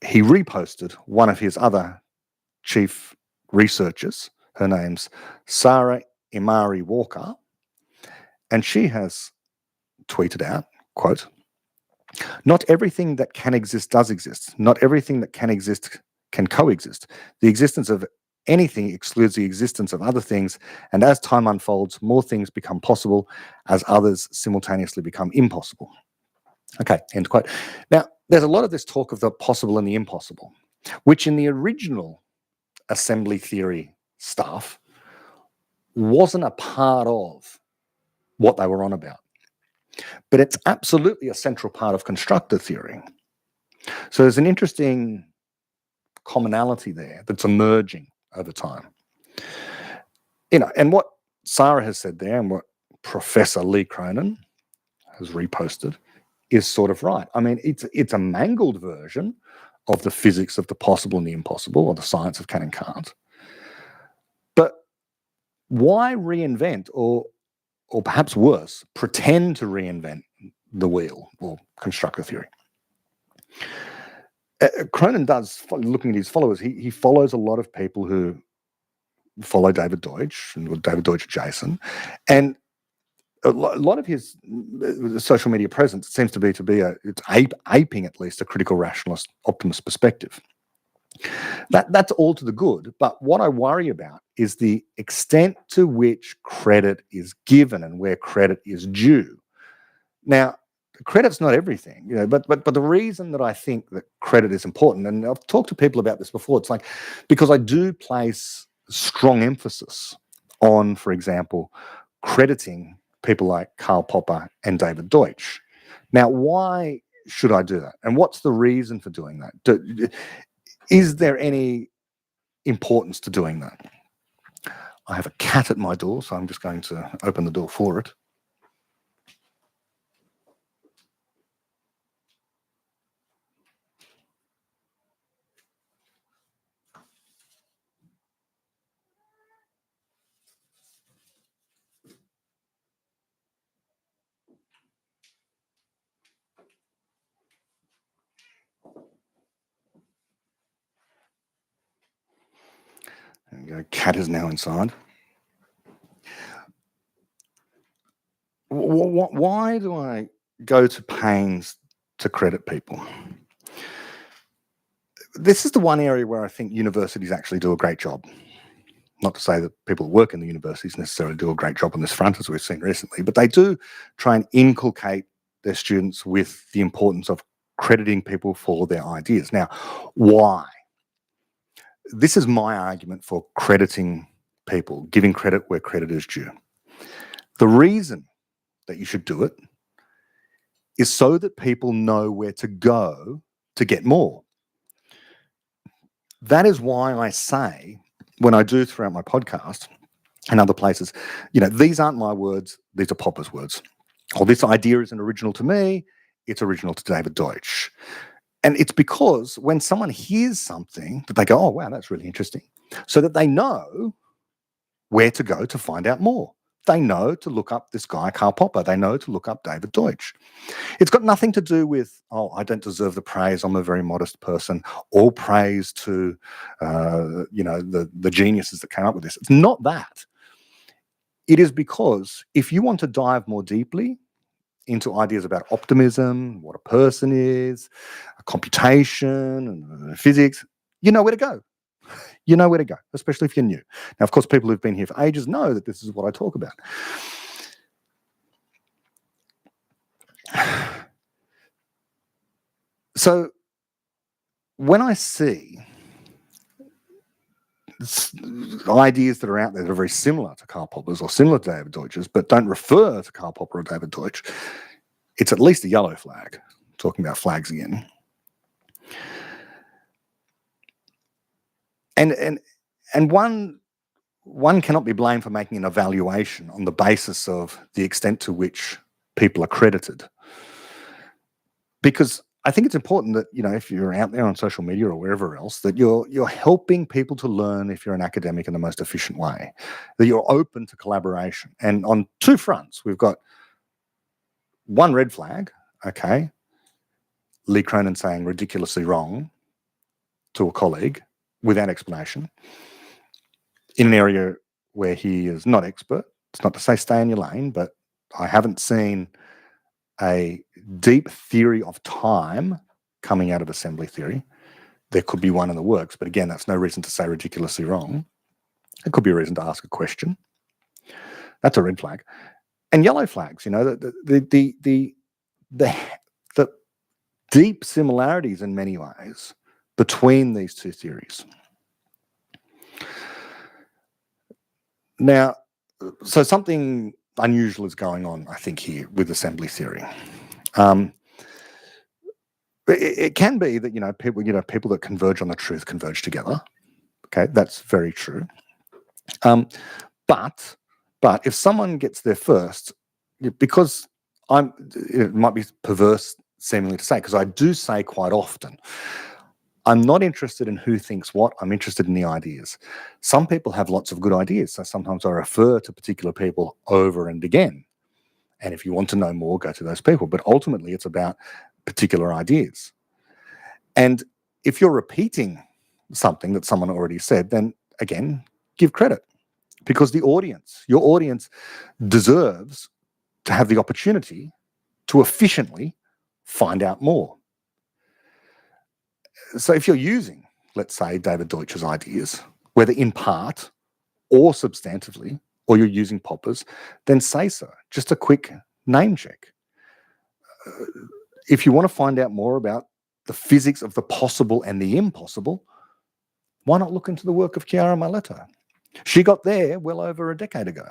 he reposted one of his other chief researchers. Her name's Sarah Imari Walker, and she has tweeted out, quote, "Not everything that can exist does exist. Not everything that can exist can coexist. The existence of anything excludes the existence of other things, and as time unfolds, more things become possible as others simultaneously become impossible." Okay, end quote. Now, there's a lot of this talk of the possible and the impossible, which in the original assembly theory stuff wasn't a part of what they were on about. But it's absolutely a central part of constructor theory. So there's an interesting commonality there that's emerging over time. And what Sarah has said there and what Professor Lee Cronin has reposted is sort of right. I mean, it's a mangled version of the physics of the possible and the impossible, or the science of can and can't. But why reinvent, or perhaps worse, pretend to reinvent the wheel or constructor theory? Cronin does, looking at his followers, he follows a lot of people who follow David Deutsch and David Deutsch adjacent, and a lot of his social media presence seems to be it's aping at least a critical rationalist optimist perspective. That's all to the good, but what I worry about is the extent to which credit is given and where credit is due. Now, credit's not everything, but the reason that I think that credit is important, and I've talked to people about this before, it's like because I do place strong emphasis on, for example, crediting people like Karl Popper and David Deutsch. Now, why should I do that? And what's the reason for doing that? Is there any importance to doing that? I have a cat at my door, so I'm just going to open the door for it. There we go. Cat is now inside. Why do I go to pains to credit people? This is the one area where I think universities actually do a great job. Not to say that people who work in the universities necessarily do a great job on this front, as we've seen recently, but they do try and inculcate their students with the importance of crediting people for their ideas. Now, why? this is my argument for crediting people, giving credit where credit is due. The reason that you should do it is so that people know where to go to get more. That is why I say, when I do throughout my podcast and other places, these aren't my words, these are Popper's words. Or this idea isn't original to me, it's original to David Deutsch. And it's because when someone hears something that they go, oh, wow, that's really interesting, so that they know where to go to find out more. They know to look up this guy, Karl Popper. They know to look up David Deutsch. It's got nothing to do with, oh, I don't deserve the praise, I'm a very modest person. All praise to, the geniuses that came up with this. It's not that. It is because if you want to dive more deeply into ideas about optimism, what a person is, computation, and physics, you know where to go. You know where to go, especially if you're new. Now, of course, people who've been here for ages know that this is what I talk about. So when I see ideas that are out there that are very similar to Karl Popper's or similar to David Deutsch's, but don't refer to Karl Popper or David Deutsch, it's at least a yellow flag. Talking about flags again. And one cannot be blamed for making an evaluation on the basis of the extent to which people are credited. Because I think it's important that, if you're out there on social media or wherever else, that you're helping people to learn if you're an academic in the most efficient way, that you're open to collaboration. And on two fronts, we've got one red flag, okay, Lee Cronin saying ridiculously wrong to a colleague without explanation in an area where he is not expert. It's not to say stay in your lane, but I haven't seen a deep theory of time coming out of assembly theory. There could be one in the works, but again, that's no reason to say ridiculously wrong. It could be a reason to ask a question. That's a red flag. And yellow flags, the deep similarities in many ways between these two theories. Now, so something unusual is going on, I think, here with assembly theory. It can be that people that converge on the truth converge together. Okay, that's very true. But if someone gets there first, because it might be perverse seemingly to say, because I do say quite often, I'm not interested in who thinks what, I'm interested in the ideas. Some people have lots of good ideas, so sometimes I refer to particular people over and again. And if you want to know more, go to those people. But ultimately, it's about particular ideas. And if you're repeating something that someone already said, then again, give credit. Because your audience deserves to have the opportunity to efficiently find out more. So if you're using, let's say, David Deutsch's ideas, whether in part or substantively, or you're using Popper's, then say so. Just a quick name check. If you want to find out more about the physics of the possible and the impossible, why not look into the work of Chiara Mileto? She got there well over a decade ago.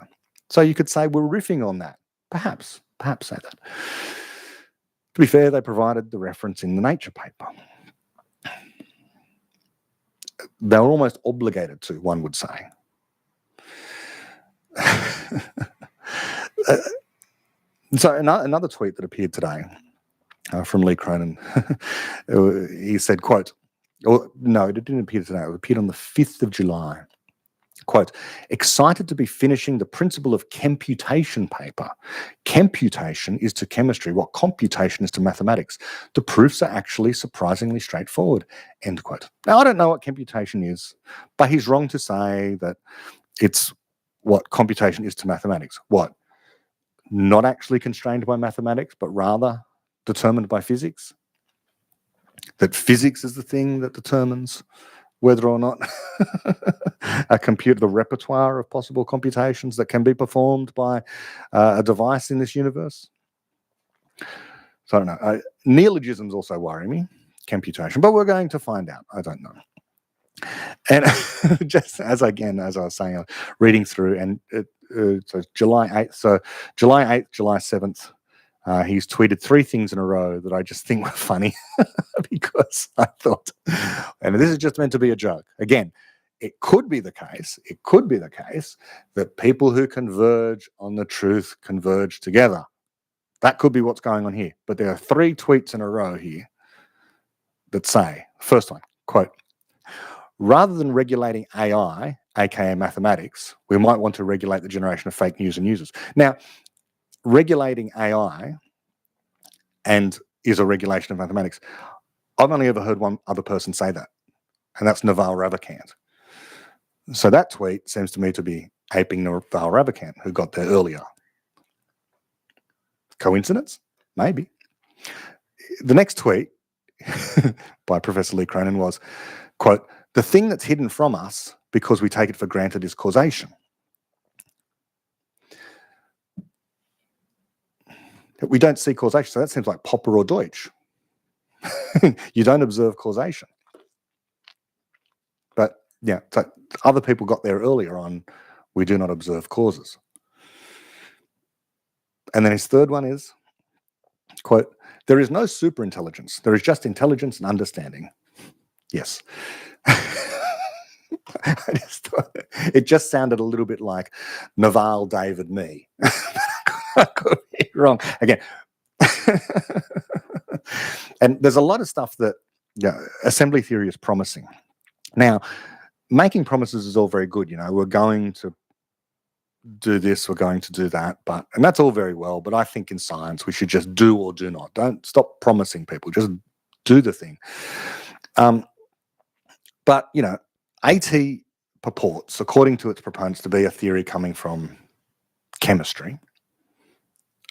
So you could say we're riffing on that. Perhaps say that. To be fair, they provided the reference in the Nature paper. They were almost obligated to, one would say. So another tweet that appeared today from Lee Cronin, he said, quote, no, it didn't appear today, it appeared on the 5th of July. Quote, excited to be finishing the principle of computation paper. Computation is to chemistry what computation is to mathematics. The proofs are actually surprisingly straightforward, end quote. Now, I don't know what computation is, but he's wrong to say that it's what computation is to mathematics. What? Not actually constrained by mathematics, but rather determined by physics? That physics is the thing that determines whether or not the repertoire of possible computations that can be performed by a device in this universe. So I don't know. Neologisms also worry me, computation, but we're going to find out. I don't know. And just as I was saying, reading through, and so July 8th, July 7th, he's tweeted 3 things in a row that I just think were funny because I thought, and this is just meant to be a joke. Again, it could be the case that people who converge on the truth converge together. That could be what's going on here. But there are 3 tweets in a row here that say, first one, quote, rather than regulating AI, aka mathematics, we might want to regulate the generation of fake news and users. Now, regulating AI is a regulation of mathematics. I've only ever heard one other person say that, and that's Naval Ravikant. So that tweet seems to me to be aping Naval Ravikant, who got there earlier. Coincidence? Maybe. The next tweet by Professor Lee Cronin was, quote, the thing that's hidden from us because we take it for granted is causation. We don't see causation, so that seems like Popper or Deutsch. You don't observe causation. But yeah, so other people got there earlier on, we do not observe causes. And then his third one is, quote, there is no superintelligence. There is just intelligence and understanding. Yes. It just sounded a little bit like Naval, David, me. I could be wrong. Again. And there's a lot of stuff that assembly theory is promising. Now, making promises is all very good. We're going to do this, we're going to do that, and that's all very well. But I think in science, we should just do or do not. Don't stop promising people. Just do the thing. But, AT purports, according to its proponents, to be a theory coming from chemistry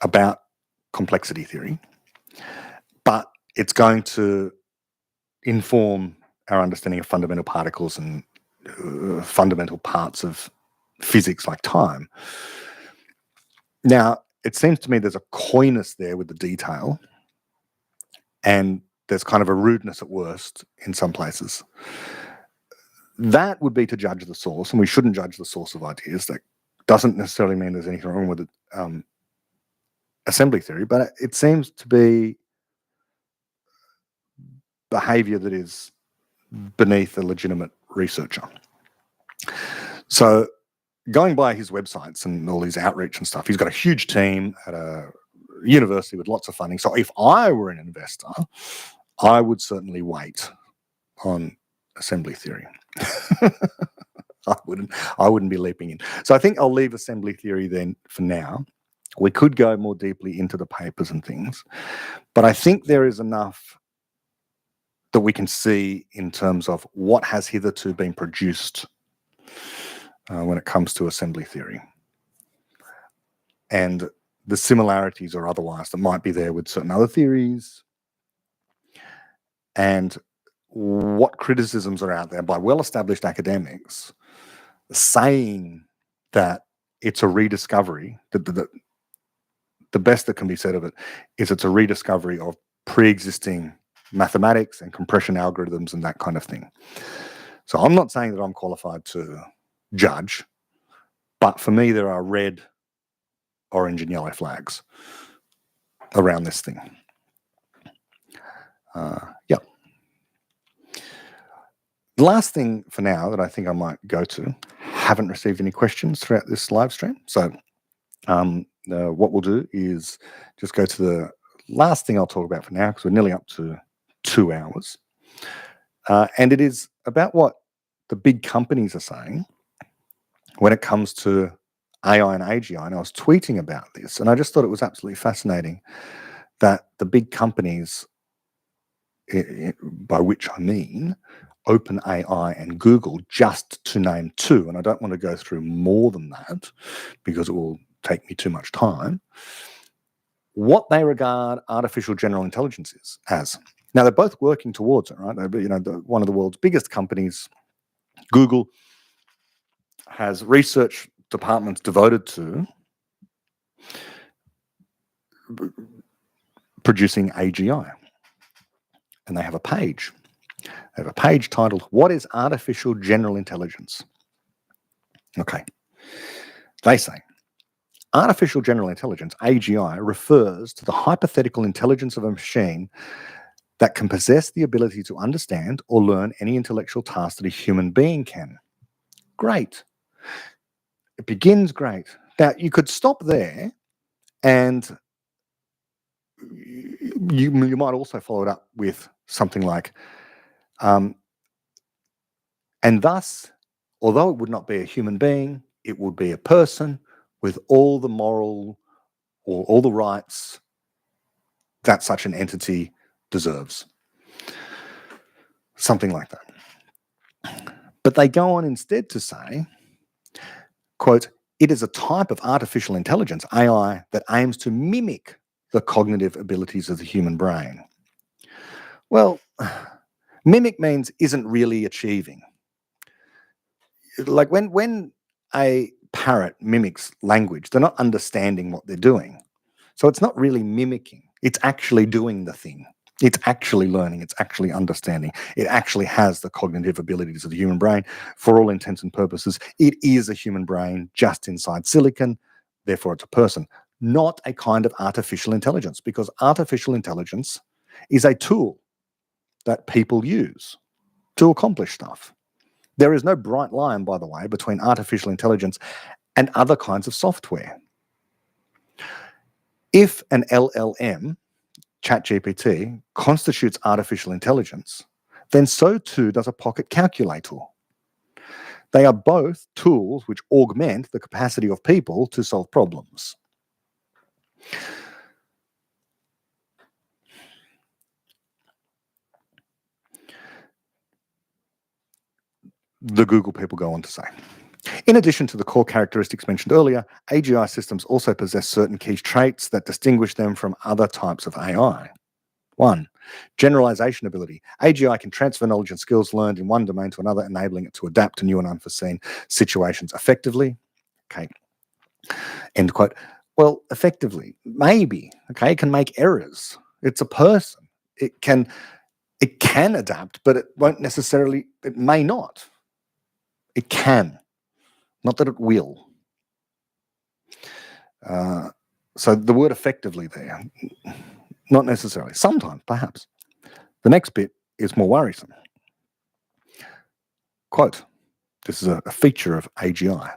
about complexity theory, but it's going to inform our understanding of fundamental particles and fundamental parts of physics like time. Now, it seems to me there's a coyness there with the detail, and there's kind of a rudeness at worst in some places. That would be to judge the source, and we shouldn't judge the source of ideas. That doesn't necessarily mean there's anything wrong with assembly theory, but it seems to be behavior that is beneath a legitimate researcher. So going by his websites and all his outreach and stuff, he's got a huge team at a university with lots of funding. So if I were an investor, I would certainly wait on assembly theory. I wouldn't be leaping in. So I think I'll leave assembly theory then for now. We could go more deeply into the papers and things, but I think there is enough that we can see in terms of what has hitherto been produced when it comes to assembly theory, and the similarities or otherwise that might be there with certain other theories, and what criticisms are out there by well-established academics saying that it's a rediscovery, that the best that can be said of it is it's a rediscovery of pre-existing mathematics and compression algorithms and that kind of thing. So I'm not saying that I'm qualified to judge, but for me there are red, orange and yellow flags around this thing. Yeah. The last thing for now that I think I might go to, haven't received any questions throughout this live stream. So what we'll do is just go to the last thing I'll talk about for now, because we're nearly up to 2 hours. And it is about what the big companies are saying when it comes to AI and AGI. And I was tweeting about this, and I just thought it was absolutely fascinating that the big companies, by which I mean OpenAI and Google, just to name 2, and I don't want to go through more than that because it will take me too much time, what they regard artificial general intelligence is as. Now, they're both working towards it, right? One of the world's biggest companies, Google, has research departments devoted to producing AGI. And they have a page They have a page titled, What is Artificial General Intelligence? Okay. They say, Artificial General Intelligence, AGI, refers to the hypothetical intelligence of a machine that can possess the ability to understand or learn any intellectual task that a human being can. Great. It begins great. Now, you could stop there and you might also follow it up with something like, and thus, although it would not be a human being, it would be a person with all the moral or all the rights that such an entity deserves. Something like that. But they go on instead to say, quote, it is a type of artificial intelligence, AI, that aims to mimic the cognitive abilities of the human brain. Well, mimic means isn't really achieving. Like when a parrot mimics language, they're not understanding what they're doing. So it's not really mimicking. It's actually doing the thing. It's actually learning. It's actually understanding. It actually has the cognitive abilities of the human brain. For all intents and purposes, it is a human brain just inside silicon. Therefore, it's a person, not a kind of artificial intelligence, because artificial intelligence is a tool that people use to accomplish stuff. There is no bright line, by the way, between artificial intelligence and other kinds of software. If an LLM, ChatGPT, constitutes artificial intelligence, then so too does a pocket calculator. They are both tools which augment the capacity of people to solve problems. The Google people go on to say, in addition to the core characteristics mentioned earlier, AGI systems also possess certain key traits that distinguish them from other types of AI. 1. Generalization ability. AGI can transfer knowledge and skills learned in one domain to another, enabling it to adapt to new and unforeseen situations effectively. Okay. End quote. Well, effectively, maybe. Okay, it can make errors. It's a person. It can adapt, but it won't necessarily, it may not. It can. Not that it will. So the word effectively there, not necessarily. Sometimes, perhaps. The next bit is more worrisome. Quote, this is a feature of AGI.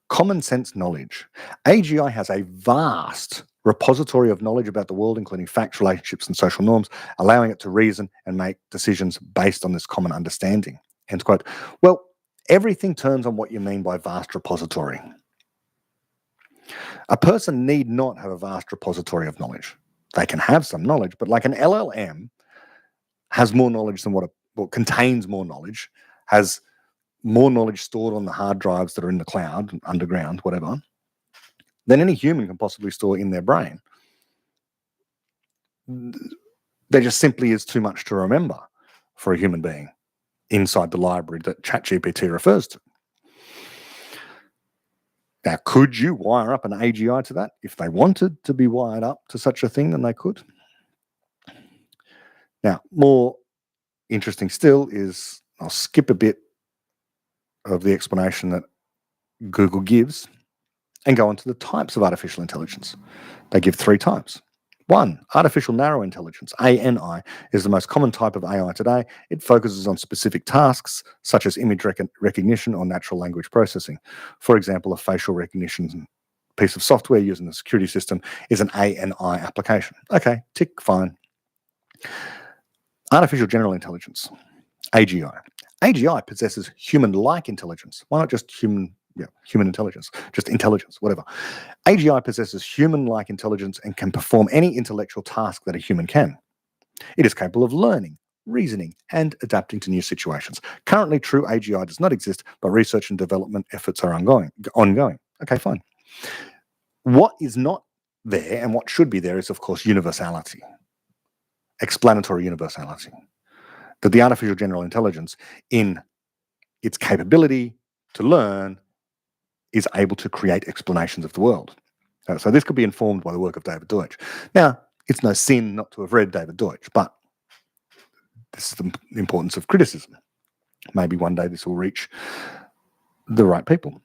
Common sense knowledge. AGI has a vast repository of knowledge about the world, including facts, relationships, and social norms, allowing it to reason and make decisions based on this common understanding. End quote. Well, everything turns on what you mean by vast repository. A person need not have a vast repository of knowledge. They can have some knowledge, but like an LLM has more knowledge than what contains more knowledge, has more knowledge stored on the hard drives that are in the cloud, underground, whatever, than any human can possibly store in their brain. There just simply is too much to remember for a human being inside the library that ChatGPT refers to. Now, could you wire up an AGI to that? If they wanted to be wired up to such a thing, then they could. Now, more interesting still is, I'll skip a bit of the explanation that Google gives and go on to the types of artificial intelligence. They give 3 types. 1, artificial narrow intelligence, ANI, is the most common type of AI today. It focuses on specific tasks such as image recognition or natural language processing. For example, a facial recognition piece of software using the security system is an ANI application. Okay, tick, fine. Artificial general intelligence, AGI. AGI possesses human-like intelligence. Why not just human intelligence, just intelligence, whatever. AGI possesses human-like intelligence and can perform any intellectual task that a human can. It is capable of learning, reasoning, and adapting to new situations. Currently, true AGI does not exist, but research and development efforts are ongoing. Okay, fine. What is not there and what should be there is, of course, universality, explanatory universality. That the artificial general intelligence, in its capability to learn, is able to create explanations of the world. So this could be informed by the work of David Deutsch. Now, it's no sin not to have read David Deutsch, but this is the importance of criticism. Maybe one day this will reach the right people.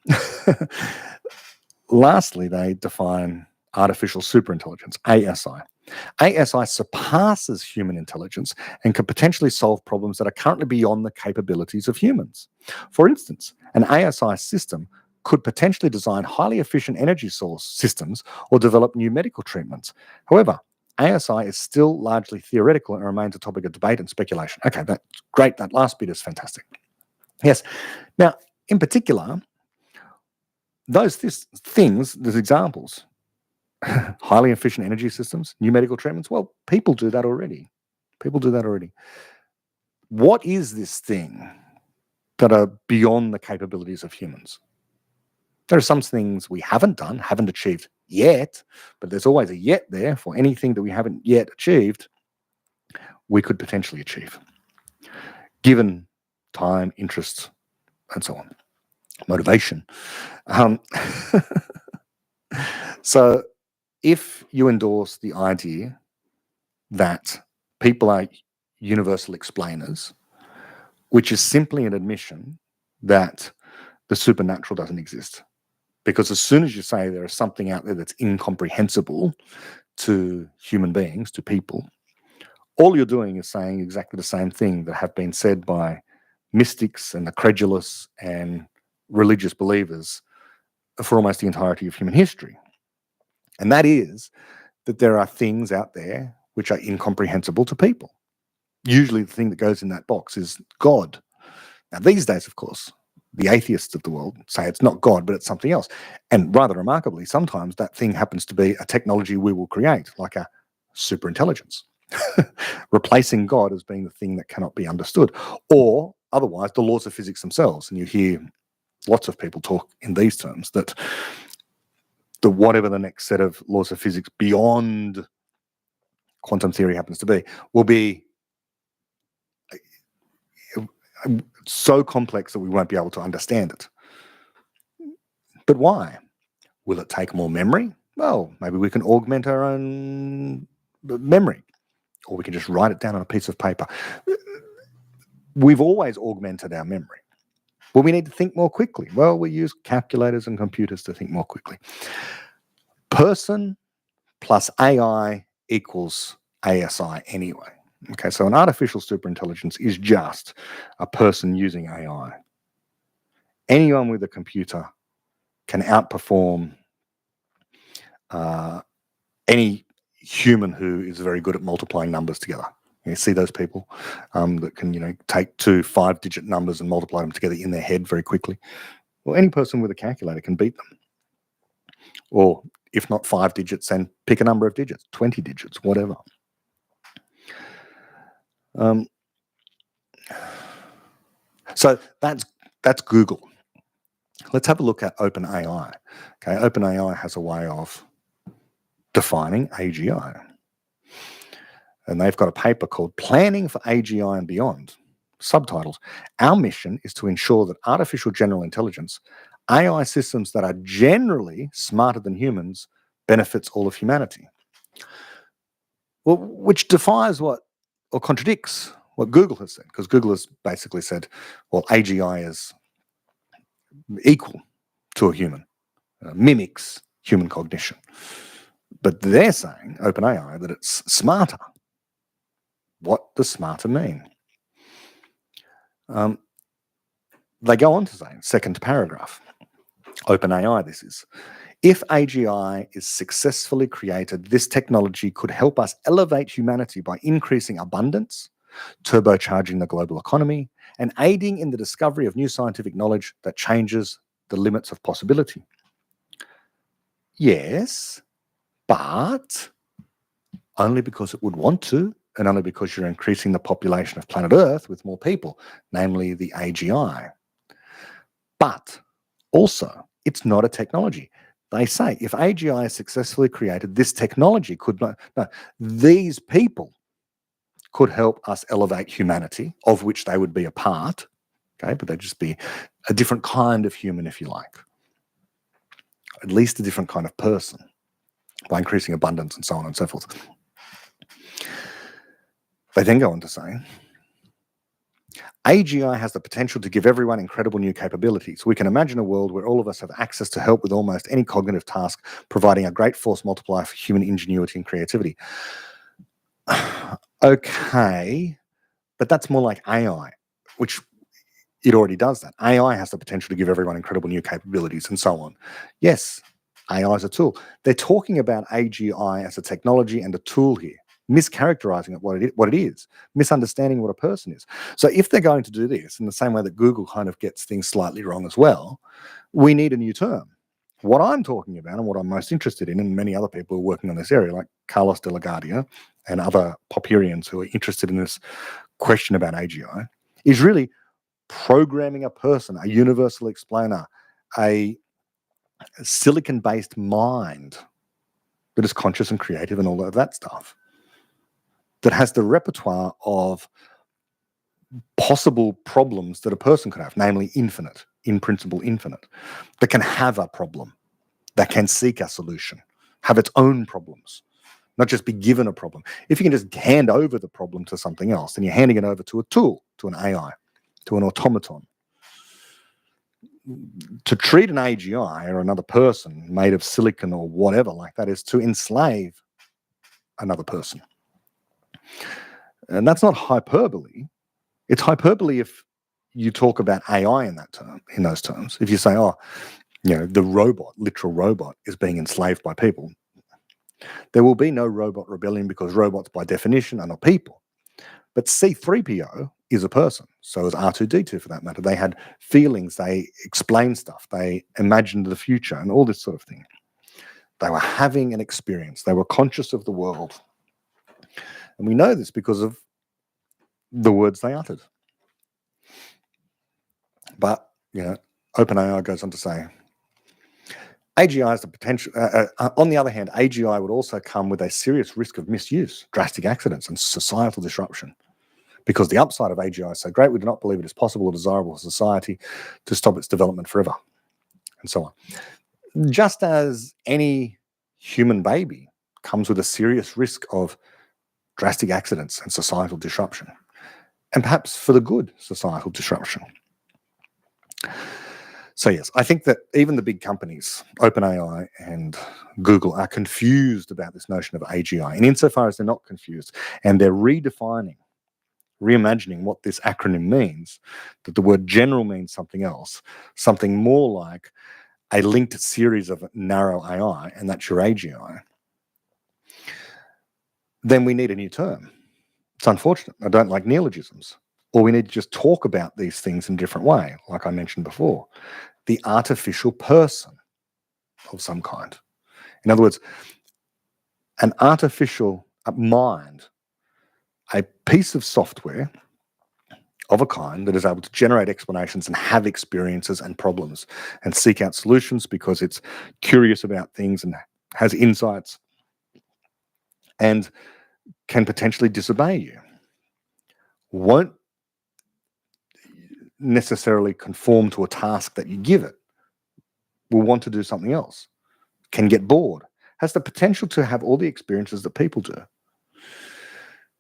Lastly, they define artificial superintelligence, ASI. ASI surpasses human intelligence and can potentially solve problems that are currently beyond the capabilities of humans. For instance, an ASI system could potentially design highly efficient energy source systems or develop new medical treatments. However, ASI is still largely theoretical and remains a topic of debate and speculation. Okay, that's great. That last bit is fantastic. Yes. Now, in particular, those things, there's examples. Highly efficient energy systems, new medical treatments. Well, people do that already. People do that already. What is this thing that are beyond the capabilities of humans? There are some things we haven't done, haven't achieved yet, but there's always a yet there for anything that we haven't yet achieved, we could potentially achieve, given time, interest, and so on, motivation. So if you endorse the idea that people are universal explainers, which is simply an admission that the supernatural doesn't exist, because as soon as you say there is something out there that's incomprehensible to human beings, to people, all you're doing is saying exactly the same thing that have been said by mystics and the credulous and religious believers for almost the entirety of human history. And that is that there are things out there which are incomprehensible to people. Usually the thing that goes in that box is God. Now, these days, of course, the atheists of the world say it's not God, but it's something else. And rather remarkably, sometimes that thing happens to be a technology we will create, like a superintelligence, replacing God as being the thing that cannot be understood. Or otherwise, the laws of physics themselves. And you hear lots of people talk in these terms, that the whatever the next set of laws of physics beyond quantum theory happens to be, will be so complex that we won't be able to understand it. But why? Will it take more memory? Well, maybe we can augment our own memory, or we can just write it down on a piece of paper. We've always augmented our memory. Well, we need to think more quickly. Well, we use calculators and computers to think more quickly. Person plus AI equals ASI anyway. Okay, so an artificial superintelligence is just a person using AI. Anyone with a computer can outperform any human who is very good at multiplying numbers together. You see those people that can, take 2 5-digit numbers and multiply them together in their head very quickly. Well, any person with a calculator can beat them. Or if not 5 digits, then pick a number of digits, 20 digits, whatever. So that's Google. Let's have a look at OpenAI. Okay, OpenAI has a way of defining AGI. And they've got a paper called Planning for AGI and Beyond. Subtitles: Our mission is to ensure that artificial general intelligence, AI systems that are generally smarter than humans, benefits all of humanity. Well, which defies or contradicts what Google has said, because Google has basically said, well, AGI is equal to a human, mimics human cognition. But they're saying, OpenAI, that it's smarter. What does smarter mean? They go on to say, second paragraph, OpenAI, this is, if AGI is successfully created, this technology could help us elevate humanity by increasing abundance, turbocharging the global economy, and aiding in the discovery of new scientific knowledge that changes the limits of possibility. Yes, but only because it would want to, and only because you're increasing the population of planet Earth with more people, namely the AGI. But also, it's not a technology. They say if AGI is successfully created, this technology could not, no, these people could help us elevate humanity, of which they would be a part, okay, but they'd just be a different kind of human, if you like, at least a different kind of person, by increasing abundance and so on and so forth. They then go on to say, AGI has the potential to give everyone incredible new capabilities. We can imagine a world where all of us have access to help with almost any cognitive task, providing a great force multiplier for human ingenuity and creativity. Okay, but that's more like AI, which it already does that. AI has the potential to give everyone incredible new capabilities and so on. Yes, AI is a tool. They're talking about AGI as a technology and a tool here, mischaracterizing it what it is, misunderstanding what a person is. So if they're going to do this in the same way that Google kind of gets things slightly wrong as well, we need a new term. What I'm talking about and what I'm most interested in, and many other people who are working on this area, like Carlos de la Guardia and other Popperians who are interested in this question about AGI, is really programming a person, a universal explainer, a silicon-based mind that is conscious and creative and all of that stuff, that has the repertoire of possible problems that a person could have, namely infinite, in principle infinite, that can have a problem, that can seek a solution, have its own problems, not just be given a problem. If you can just hand over the problem to something else, then you're handing it over to a tool, to an AI, to an automaton. To treat an AGI or another person made of silicon or whatever like that is to enslave another person. And that's not hyperbole. It's hyperbole if you talk about AI in those terms. If you say, oh, the robot, literal robot, is being enslaved by people, there will be no robot rebellion because robots by definition are not people. But C-3PO is a person. So is R2-D2 for that matter. They had feelings, they explained stuff, they imagined the future and all this sort of thing. They were having an experience. They were conscious of the world. And we know this because of the words they uttered. But, OpenAI goes on to say, AGI has the potential. On the other hand, AGI would also come with a serious risk of misuse, drastic accidents, and societal disruption. Because the upside of AGI is so great, we do not believe it is possible or desirable for society to stop its development forever, and so on. Just as any human baby comes with a serious risk of drastic accidents and societal disruption, and perhaps for the good, societal disruption. So yes, I think that even the big companies, OpenAI and Google, are confused about this notion of AGI. And insofar as they're not confused and they're reimagining what this acronym means, that the word general means something else, something more like a linked series of narrow AI, and that's your AGI, then we need a new term. It's unfortunate. I don't like neologisms. Or we need to just talk about these things in a different way, like I mentioned before. The artificial person of some kind. In other words, an artificial mind, a piece of software of a kind that is able to generate explanations and have experiences and problems and seek out solutions because it's curious about things and has insights and can potentially disobey you. Won't necessarily conform to a task that you give it. Will want to do something else. Can get bored. Has the potential to have all the experiences that people do.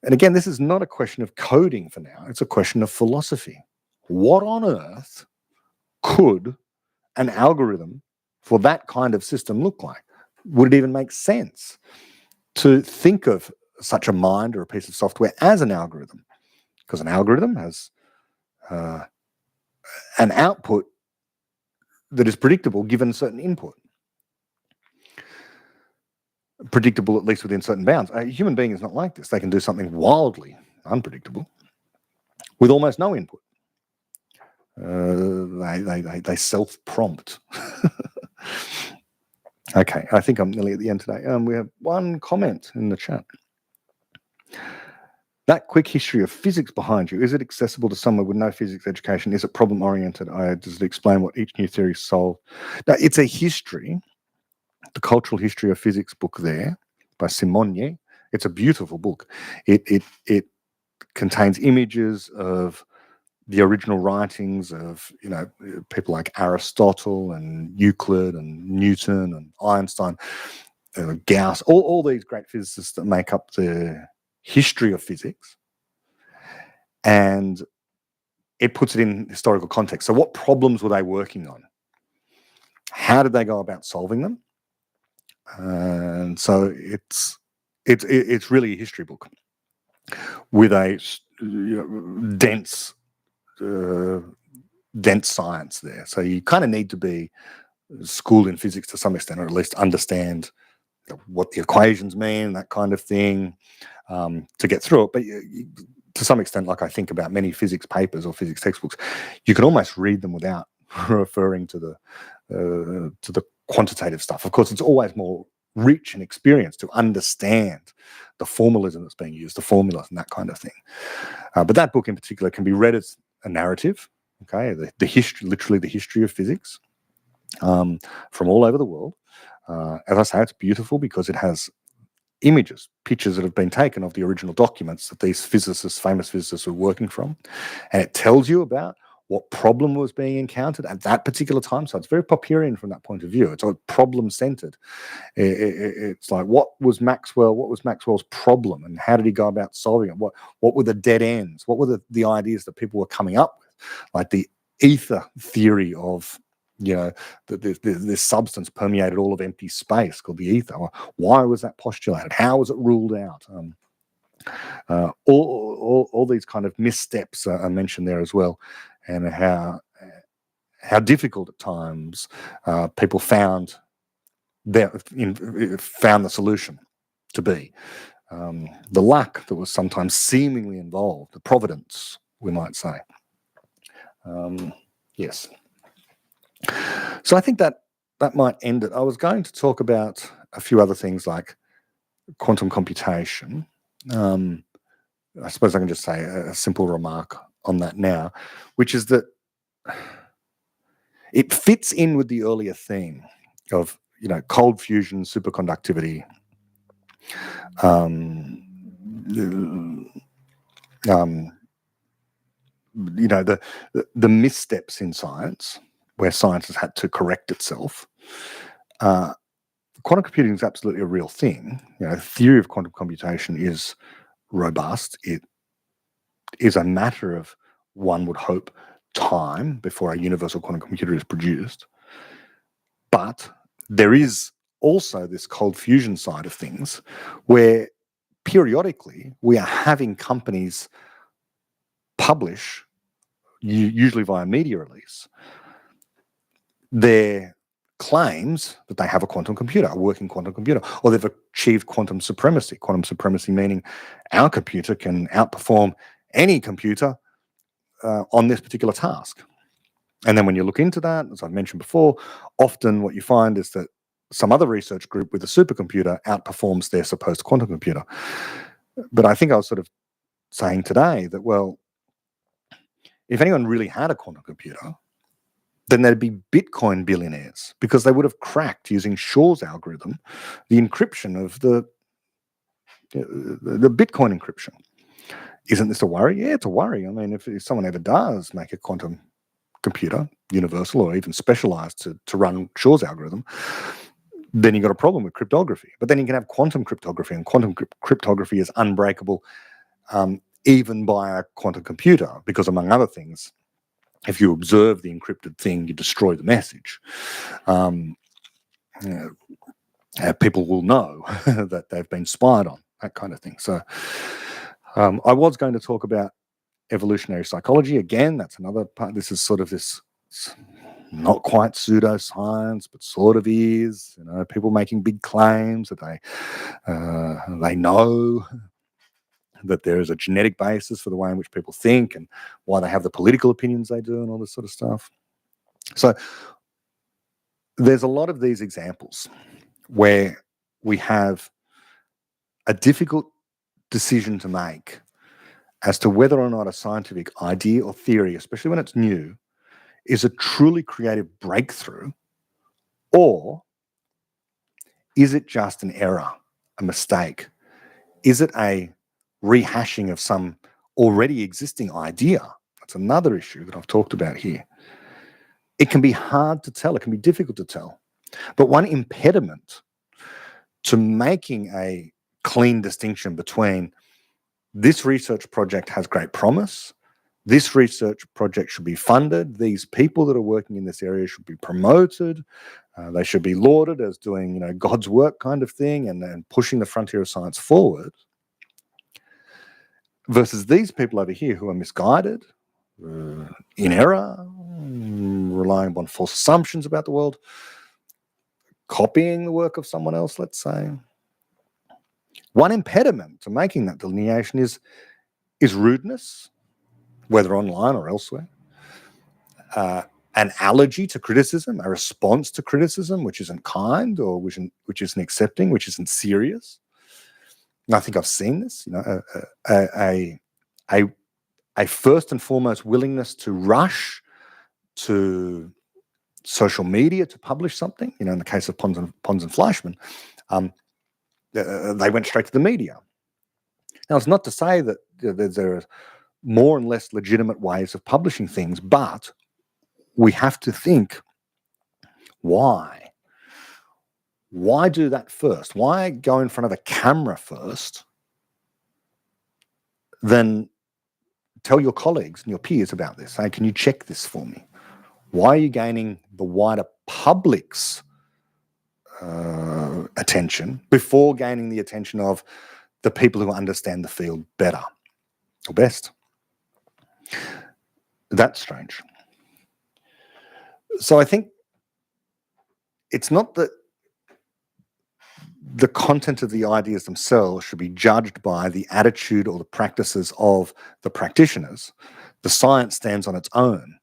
And again, this is not a question of coding for now. It's a question of philosophy. What on earth could an algorithm for that kind of system look like? Would it even make sense to think of such a mind or a piece of software as an algorithm? Because an algorithm has an output that is predictable given certain input. Predictable, at least within certain bounds. A human being is not like this. They can do something wildly unpredictable with almost no input. They self-prompt. Okay, I think I'm nearly at the end today. We have one comment in the chat. That quick history of physics behind you, is it accessible to someone with no physics education? Is it problem-oriented? Does it explain what each new theory solved? Now, it's a history, the Cultural History of Physics book there by Simonier. It's a beautiful book. It contains images of the original writings of people like Aristotle and Euclid and Newton and Einstein, Gauss, all these great physicists that make up the history of physics. And it puts it in historical context. So what problems were they working on? How did they go about solving them? And so it's really a history book with a dense science there. So you kind of need to be schooled in physics to some extent, or at least understand what the equations mean, that kind of thing, to get through it. But to some extent, like I think about many physics papers or physics textbooks, you can almost read them without referring to the quantitative stuff. Of course, it's always more rich and experienced to understand the formalism that's being used, the formulas and that kind of thing. But that book in particular can be read as a narrative, okay, the history, literally the history of physics from all over the world. As I say, it's beautiful because it has images, pictures that have been taken of the original documents that these physicists, famous physicists, were working from. And it tells you about what problem was being encountered at that particular time. So it's very Popperian from that point of view. It's all problem-centered. It's like, what was Maxwell's problem, and how did he go about solving it? What were the dead ends? What were the ideas that people were coming up with? Like the ether theory of, this substance permeated all of empty space called the ether. Why was that postulated? How was it ruled out? All these kind of missteps are mentioned there as well, and how difficult at times people found the solution to be. The luck that was sometimes seemingly involved, the providence, we might say. Yes. So I think that might end it. I was going to talk about a few other things like quantum computation. I suppose I can just say a simple remark on that now, which is that it fits in with the earlier theme of, cold fusion, superconductivity, the missteps in science, where science has had to correct itself. Quantum computing is absolutely a real thing. The theory of quantum computation is robust. It is a matter of, one would hope, time before a universal quantum computer is produced. But there is also this cold fusion side of things, where periodically we are having companies publish, usually via media release, their claims that they have a quantum computer, a working quantum computer, or they've achieved quantum supremacy. Quantum supremacy meaning our computer can outperform any computer on this particular task. And then when you look into that, as I've mentioned before, often what you find is that some other research group with a supercomputer outperforms their supposed quantum computer. But I think I was sort of saying today that, well, if anyone really had a quantum computer, then there'd be Bitcoin billionaires, because they would have cracked, using Shor's algorithm, the encryption of the Bitcoin encryption. Isn't this a worry? Yeah, it's a worry. I mean, if someone ever does make a quantum computer, universal or even specialized to run Shor's algorithm, then you've got a problem with cryptography. But then you can have quantum cryptography, and quantum cryptography is unbreakable even by a quantum computer, because, among other things, if you observe the encrypted thing, you destroy the message. People will know that they've been spied on, that kind of thing. So I was going to talk about evolutionary psychology. Again, that's another part. This is sort of this, not quite pseudoscience, but sort of is. People making big claims that they know that there is a genetic basis for the way in which people think and why they have the political opinions they do and all this sort of stuff. So there's a lot of these examples where we have a difficult decision to make as to whether or not a scientific idea or theory, especially when it's new, is a truly creative breakthrough, or is it just an error, a mistake? Is it a rehashing of some already existing idea? That's another issue that I've talked about here. It can be hard to tell. It can be difficult to tell. But one impediment to making a clean distinction between this research project has great promise, This research project should be funded. These people that are working in this area should be promoted. They should be lauded as doing, God's work kind of thing and pushing the frontier of science forward. Versus these people over here who are misguided, in error, relying upon false assumptions about the world, copying the work of someone else, let's say. One impediment to making that delineation is rudeness, whether online or elsewhere. An allergy to criticism, a response to criticism which isn't kind or which isn't accepting, which isn't serious. And I think I've seen this, a first and foremost willingness to rush to social media to publish something. In the case of Pons and Flieshmann, they went straight to the media. Now, it's not to say that there are more and less legitimate ways of publishing things, but we have to think, why? Why do that first? Why go in front of a camera first, then tell your colleagues and your peers about this? Say, can you check this for me? Why are you gaining the wider public's attention before gaining the attention of the people who understand the field better or best? That's strange. So I think it's not that the content of the ideas themselves should be judged by the attitude or the practices of the practitioners. The science stands on its own.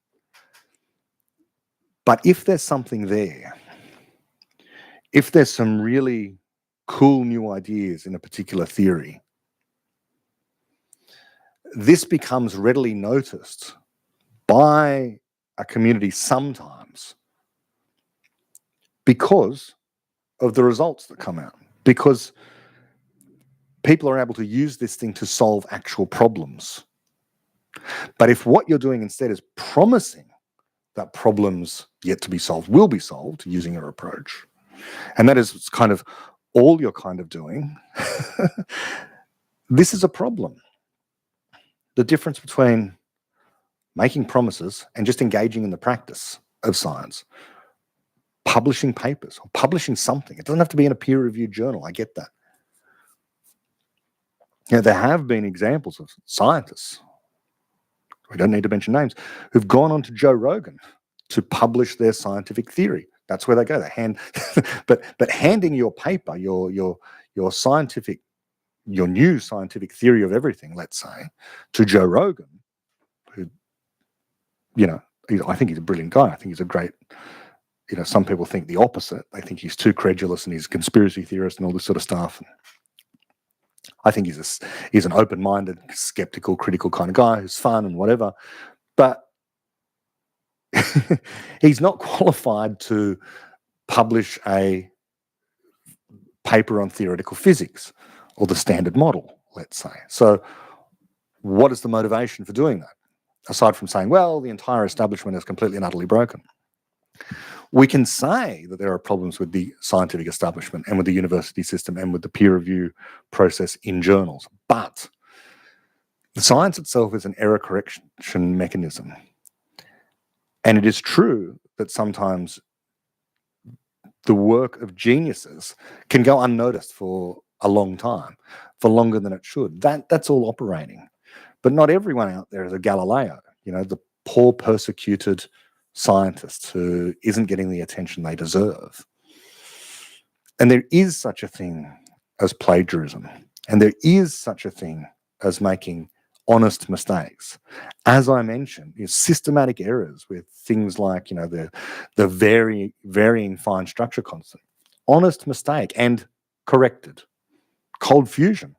But if there's something there, if there's some really cool new ideas in a particular theory, this becomes readily noticed by a community sometimes because of the results that come out, because people are able to use this thing to solve actual problems. But if what you're doing instead is promising that problems yet to be solved will be solved using your approach, and that is kind of all you're kind of doing, this is a problem. The difference between making promises and just engaging in the practice of science, publishing papers or publishing something. It doesn't have to be in a peer-reviewed journal. I get that. There have been examples of scientists, we don't need to mention names, who've gone on to Joe Rogan to publish their scientific theory. That's where they go. They hand, but handing your paper, your scientific, your new scientific theory of everything, let's say, to Joe Rogan, who, I think he's a brilliant guy. I think he's a great, some people think the opposite. They think he's too credulous and he's a conspiracy theorist and all this sort of stuff. I think he's an open-minded, skeptical, critical kind of guy who's fun and whatever. But he's not qualified to publish a paper on theoretical physics or the Standard Model, let's say. So what is the motivation for doing that? Aside from saying, well, the entire establishment is completely and utterly broken. We can say that there are problems with the scientific establishment and with the university system and with the peer review process in journals, but the science itself is an error correction mechanism. And it is true that sometimes the work of geniuses can go unnoticed for a long time, for longer than it should. That's all operating. But not everyone out there is a Galileo, the poor persecuted scientist who isn't getting the attention they deserve. And there is such a thing as plagiarism, and there is such a thing as making honest mistakes. As I mentioned, systematic errors with things like the varying fine structure constant. Honest mistake and corrected. Cold fusion.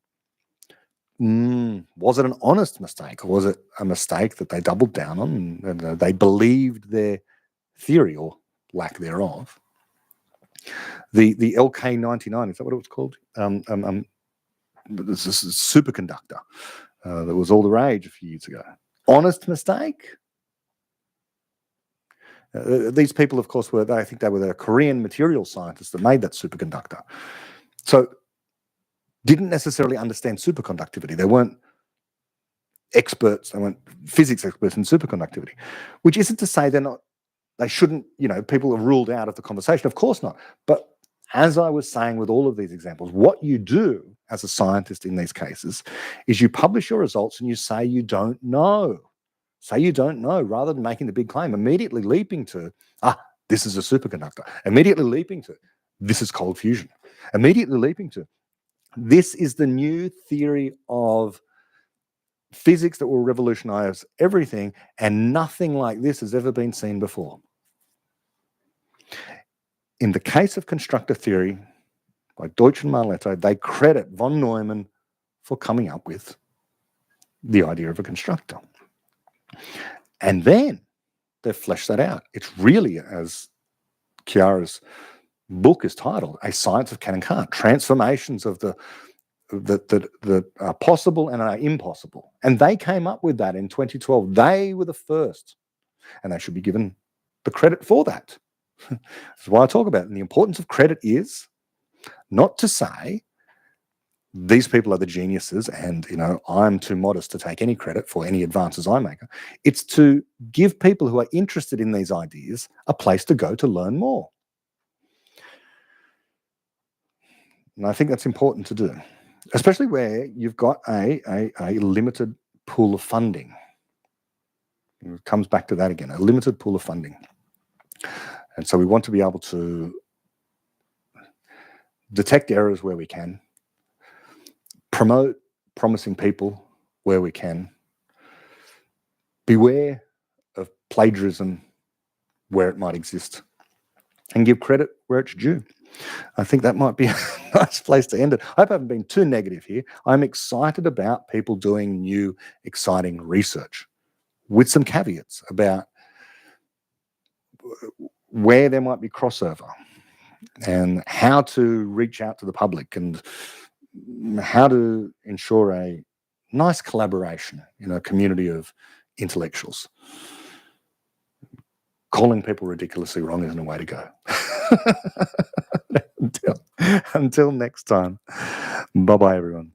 Was it an honest mistake, or was it a mistake that they doubled down on and they believed their theory or lack thereof? The LK99, is that what it was called? This is a superconductor that was all the rage a few years ago. Honest mistake? These people, of course, I think they were the Korean material scientists that made that superconductor. So didn't necessarily understand superconductivity. They weren't experts, they weren't physics experts in superconductivity, which isn't to say they shouldn't, people are ruled out of the conversation. Of course not. But as I was saying with all of these examples, what you do as a scientist in these cases is you publish your results and you say you don't know. Say you don't know, rather than making the big claim, immediately leaping to, this is a superconductor, immediately leaping to, this is cold fusion, immediately leaping to, this is the new theory of physics that will revolutionize everything, and nothing like this has ever been seen before. In the case of constructor theory, by Deutsch and Marletto, they credit von Neumann for coming up with the idea of a constructor. And then they've fleshed that out. It's really, as Chiara's book is titled, A Science of Can and Can't, transformations of the are possible and are impossible. And they came up with that in 2012. They were the first, and they should be given the credit for that. That's why I talk about it. And the importance of credit is not to say these people are the geniuses and, I'm too modest to take any credit for any advances I make. It's to give people who are interested in these ideas a place to go to learn more. And I think that's important to do, especially where you've got a limited pool of funding. It comes back to that again, a limited pool of funding. And so we want to be able to detect errors where we can, promote promising people where we can, beware of plagiarism where it might exist, and give credit where it's due. I think that might be a nice place to end it. I hope I haven't been too negative here. I'm excited about people doing new, exciting research with some caveats about where there might be crossover and how to reach out to the public and how to ensure a nice collaboration in a community of intellectuals. Calling people ridiculously wrong isn't a way to go. Until next time. Bye-bye, everyone.